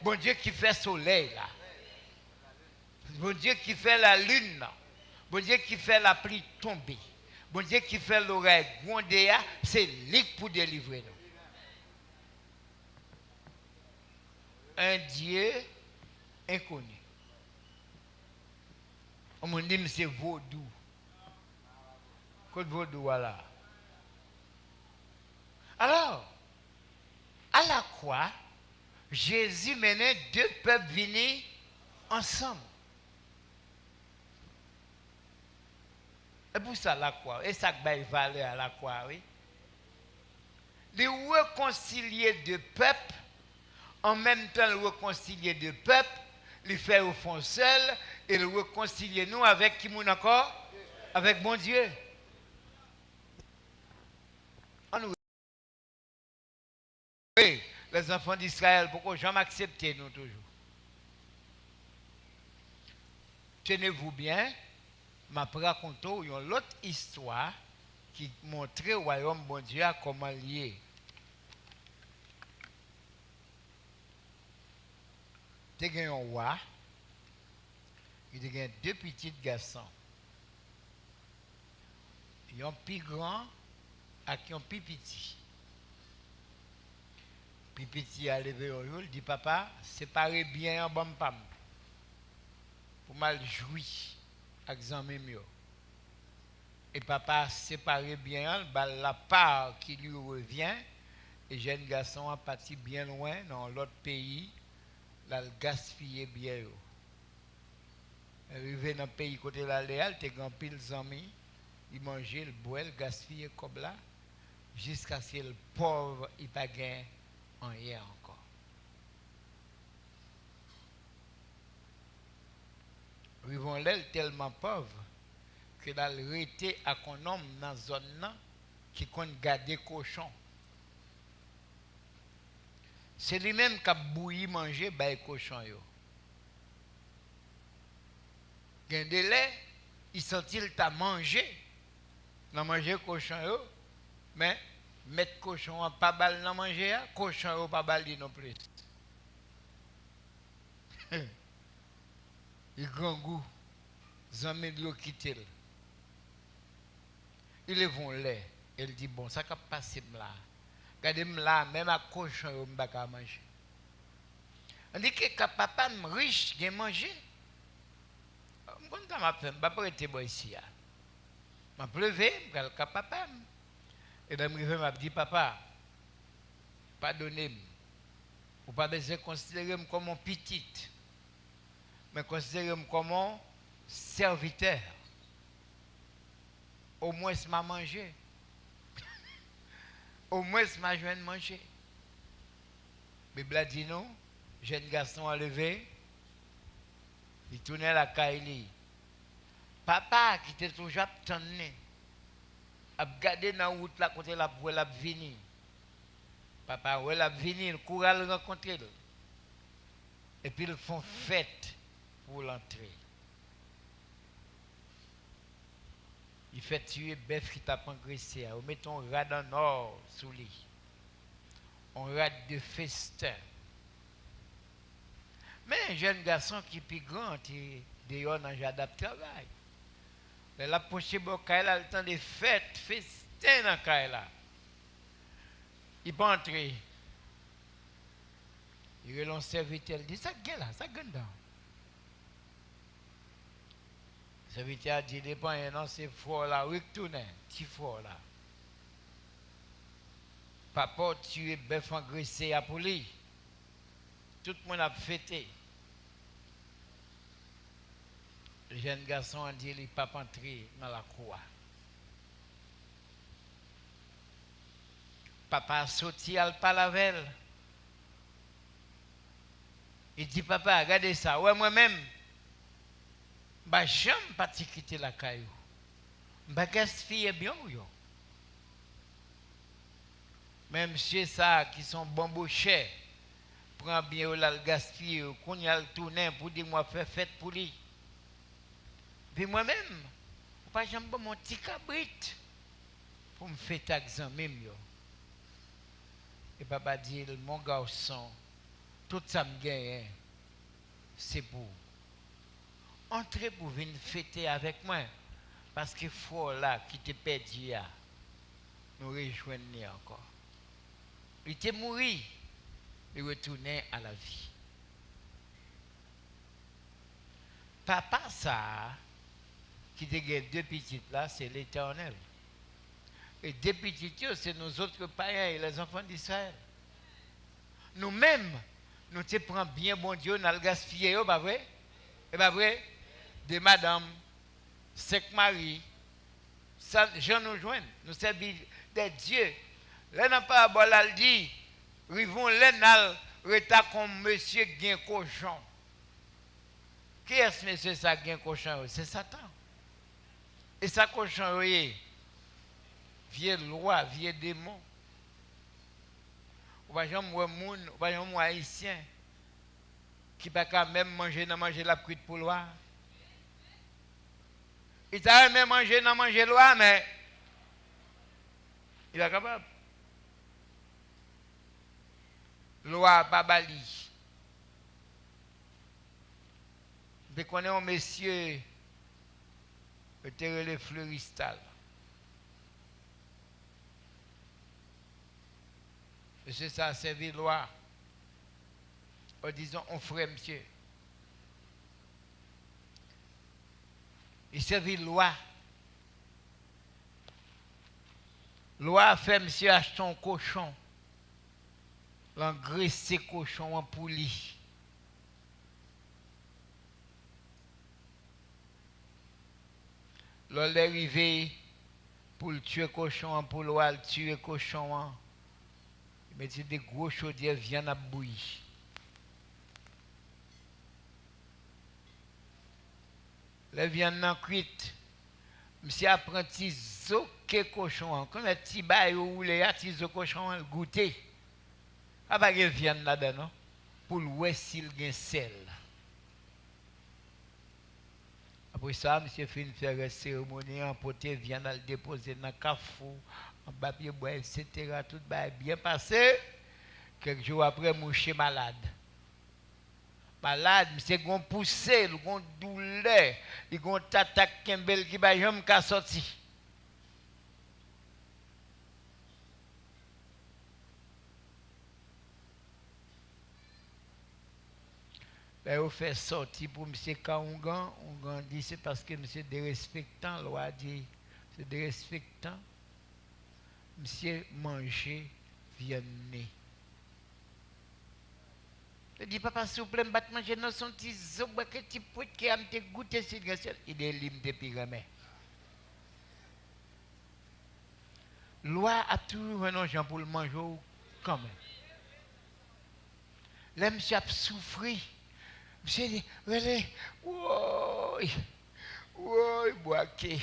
Bon Dieu qui fait soleil là. Bon Dieu qui fait la lune là. Bon Dieu qui fait la pluie tomber. Bon Dieu qui fait l'oreille gronder, c'est lui pour délivrer nous. Un Dieu inconnu. On me dit c'est vaudou. Côte vaudou voilà. Alors, À la croix, Jésus menait deux peuples venir ensemble. Et pour ça, la croix, et ça qui valeur à la croix, oui. De réconcilier deux peuples, en même temps le réconcilier deux peuples, le faire au fond seul, et le réconcilier nous avec qui nous encore? Avec bon Dieu. Oui, les enfants d'Israël, pourquoi jamais accepter nous toujours? Tenez-vous bien, je vais raconter une autre histoire qui montre au royaume bon Dieu comment lié. Il y a un roi, il y a deux petits garçons. Il y a un plus grand et un plus petit. Puis petit a levé au jour, il dit papa, séparez bien en bon pam. Pour mal jouir avec les mieux. Et papa séparé bien la part qui lui revient. Et jeune garçon a parti bien loin dans l'autre pays, là le gaspiller bien. Arrivé dans le pays côté la Léal, t'es grand pile amis, il mangeait, il boit, il gaspillait comme là, jusqu'à ce que le pauvre il pas gain rien encore. Rivon l'aile tellement pauvre que là il était à un homme dans la zone qui compte garder cochon. C'est lui-même qui a bouilli manger les cochons. Il y a des laits, il sentit t'a mangé. Il a mangé cochon, mais mettre cochon à pas bal dans manger, cochon pas bal non plus. Il grand goût, zami de l'eau quitte. Il est bon lait, il dit bon ça cap passer là. Regardez là même à cochon on pas manger. On dit que papa riche qui manger. Bon temps m'a fait pas prêter boy ici. M'a pleuvé, gal papa. Et dans me m'a dit papa pardonnez-moi. Ou pas besoin considérer comme un petit, mais considérer comme un serviteur. Au moins m'a mangé. Au moins m'a joint manger. La Bible dit non, jeune garçon a levé, il tournait la caille. Papa qui était toujours attendu, a regardé dans la route là côté la pour la venir. Papa ouais la venir, il court à le rencontrer. Et puis ils font fête pour l'entrée. Il fait tuer bœuf qui t'a engraissé. On met un rat en or sous lui. On rat de festin. Mais un jeune garçon qui est plus grand, il dehors dans le jardin de travail. Il a poché Bokaïla, le temps de fête, festin dans Kaïla. Il peut entrer. Il relance serviteur, il dit ça gagne là, ça gagne là. Le serviteur dit dépend, non, c'est fort là, retourne, petit fort là. Papa tué bœuf engraissé à pour lui. Tout le monde a fêté. Le jeune garçon a dit, il ne pas entrer dans la cour. Papa a sorti à Palavel. Il dit, papa, regardez ça. Ouais, moi-même, je ne vais jamais pas quitter la caillou. Je vais gaspiller bien. Même chez ça, qui sont bambouchés, prend bien le gaspiller, qu'on y a le tourner pour dire, moi, faire fête pour lui. Puis moi-même, je ne vais pas jamais mon petit cabrit pour me faire taxer même. Et papa dit, mon garçon, tout ça me gagne, c'est pour entrer pour venir fêter avec moi. Parce qu'il faut là, qui te perdu, nous rejoindre encore. Il était mort, il retournait à la vie. Papa, ça, qui a deux petites là, c'est l'Éternel. Et deux petites, c'est nos autres païens et les enfants d'Israël. nous-mêmes, nous te prenons bien bon Dieu, nous le gaspillé, pas vrai? Et pas vrai? Des madames, 5 maris, ça, gens nous joignent, nous servons des dieux. Là, dans la parabole, elle dit, rivons l'enal, reta comme monsieur gain cochon. Qui est-ce monsieur ça gain cochon? C'est Satan. Et ça cochon, oui, vieux loi, vieux démon. Ou pas jamais moun, ou pas jamais haïtien qui pas qu'à même manger la cuite pour loi. Il t'a même manger loi mais il est capable. Loi pas bali. Je connais un monsieur le Fleuristal. Monsieur ça a servi loi. En disant, on frère monsieur. Il servit loi. Loi a fait monsieur acheter un cochon. L'engraisser cochon en poulie. L'on est arrivé pour le tuer cochon, pour le tuer cochon. Il mettait des gros chaudières viande à bouillir. La viande non cuite. Monsieur apprenti zoké cochon. Comme un petit bail ou les petits cochon goûter. Ah pas de viande là-dedans non. Pour voir s'il gagne sel. Après ça, monsieur fait une cérémonie, emporter viande à le déposer dans le cafou, en papier bois, etc. Tout va bien passé. Quelques jours après, mon chien malade. Malade, monsieur gon poussé, gon douleur, il gon tatak kembel qui va jamais ka sorti. Là, on fait sortir pour monsieur Kaungan. On dit c'est parce que monsieur dérespectant, loi dit c'est dérespectant. Monsieur manger viande. Je dis papa s'il vous plaît, je vais manger dans son petit zop, que petit pote qui a goûté cette graisse. Il est lim de pyramide. Loi a toujours un gens pour le manger quand même. Là, monsieur a souffert. Monsieur dit, oui, boaké.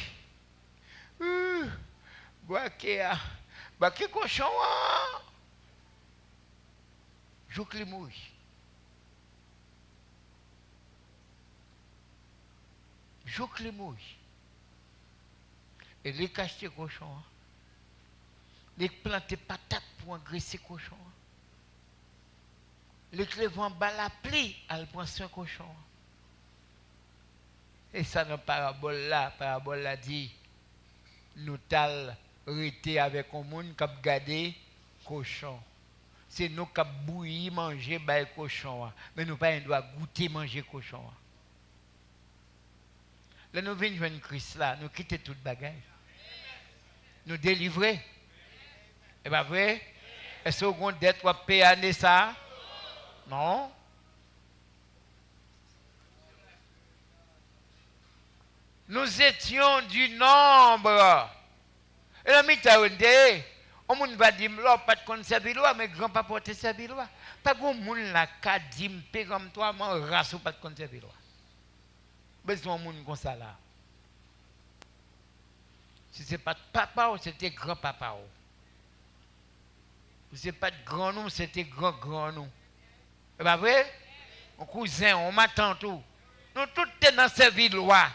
Boaké cochon. Joue que les mouilles. Joue que les mouilles. Et les cacheter cochon. Les planter patates pour engraisser cochon. Les clevants bas la pli, elle prend son cochon. Et ça, dans la parabole là dit, nous t'al rester avec un monde qui a gardé cochon. C'est nous qui avons bouilli, manger le cochon. Mais nous ne doit pas goûter manger cochon. Là, nous venons jouer Christ là, nous quitter toute bagaille. Nous délivrer. Et pas vrai? Est-ce que vous avez dette ou payer ça? Non. Nous étions du nombre. Et la mitaude, on ne va dire pas de servir loi, mais grand-papa porte servir loi. Pas de monde là qui dit comme toi, mon race ou pas de servir loi. Besoin de monde comme ça là. Si ce n'est pas de papa ou c'était grand-papa. Si ce n'est pas de grand-nom, c'était grand-grand-nom. C'est pas vrai? Mon cousin, on m'attend tout. Nous tous sommes dans cette vie de loi.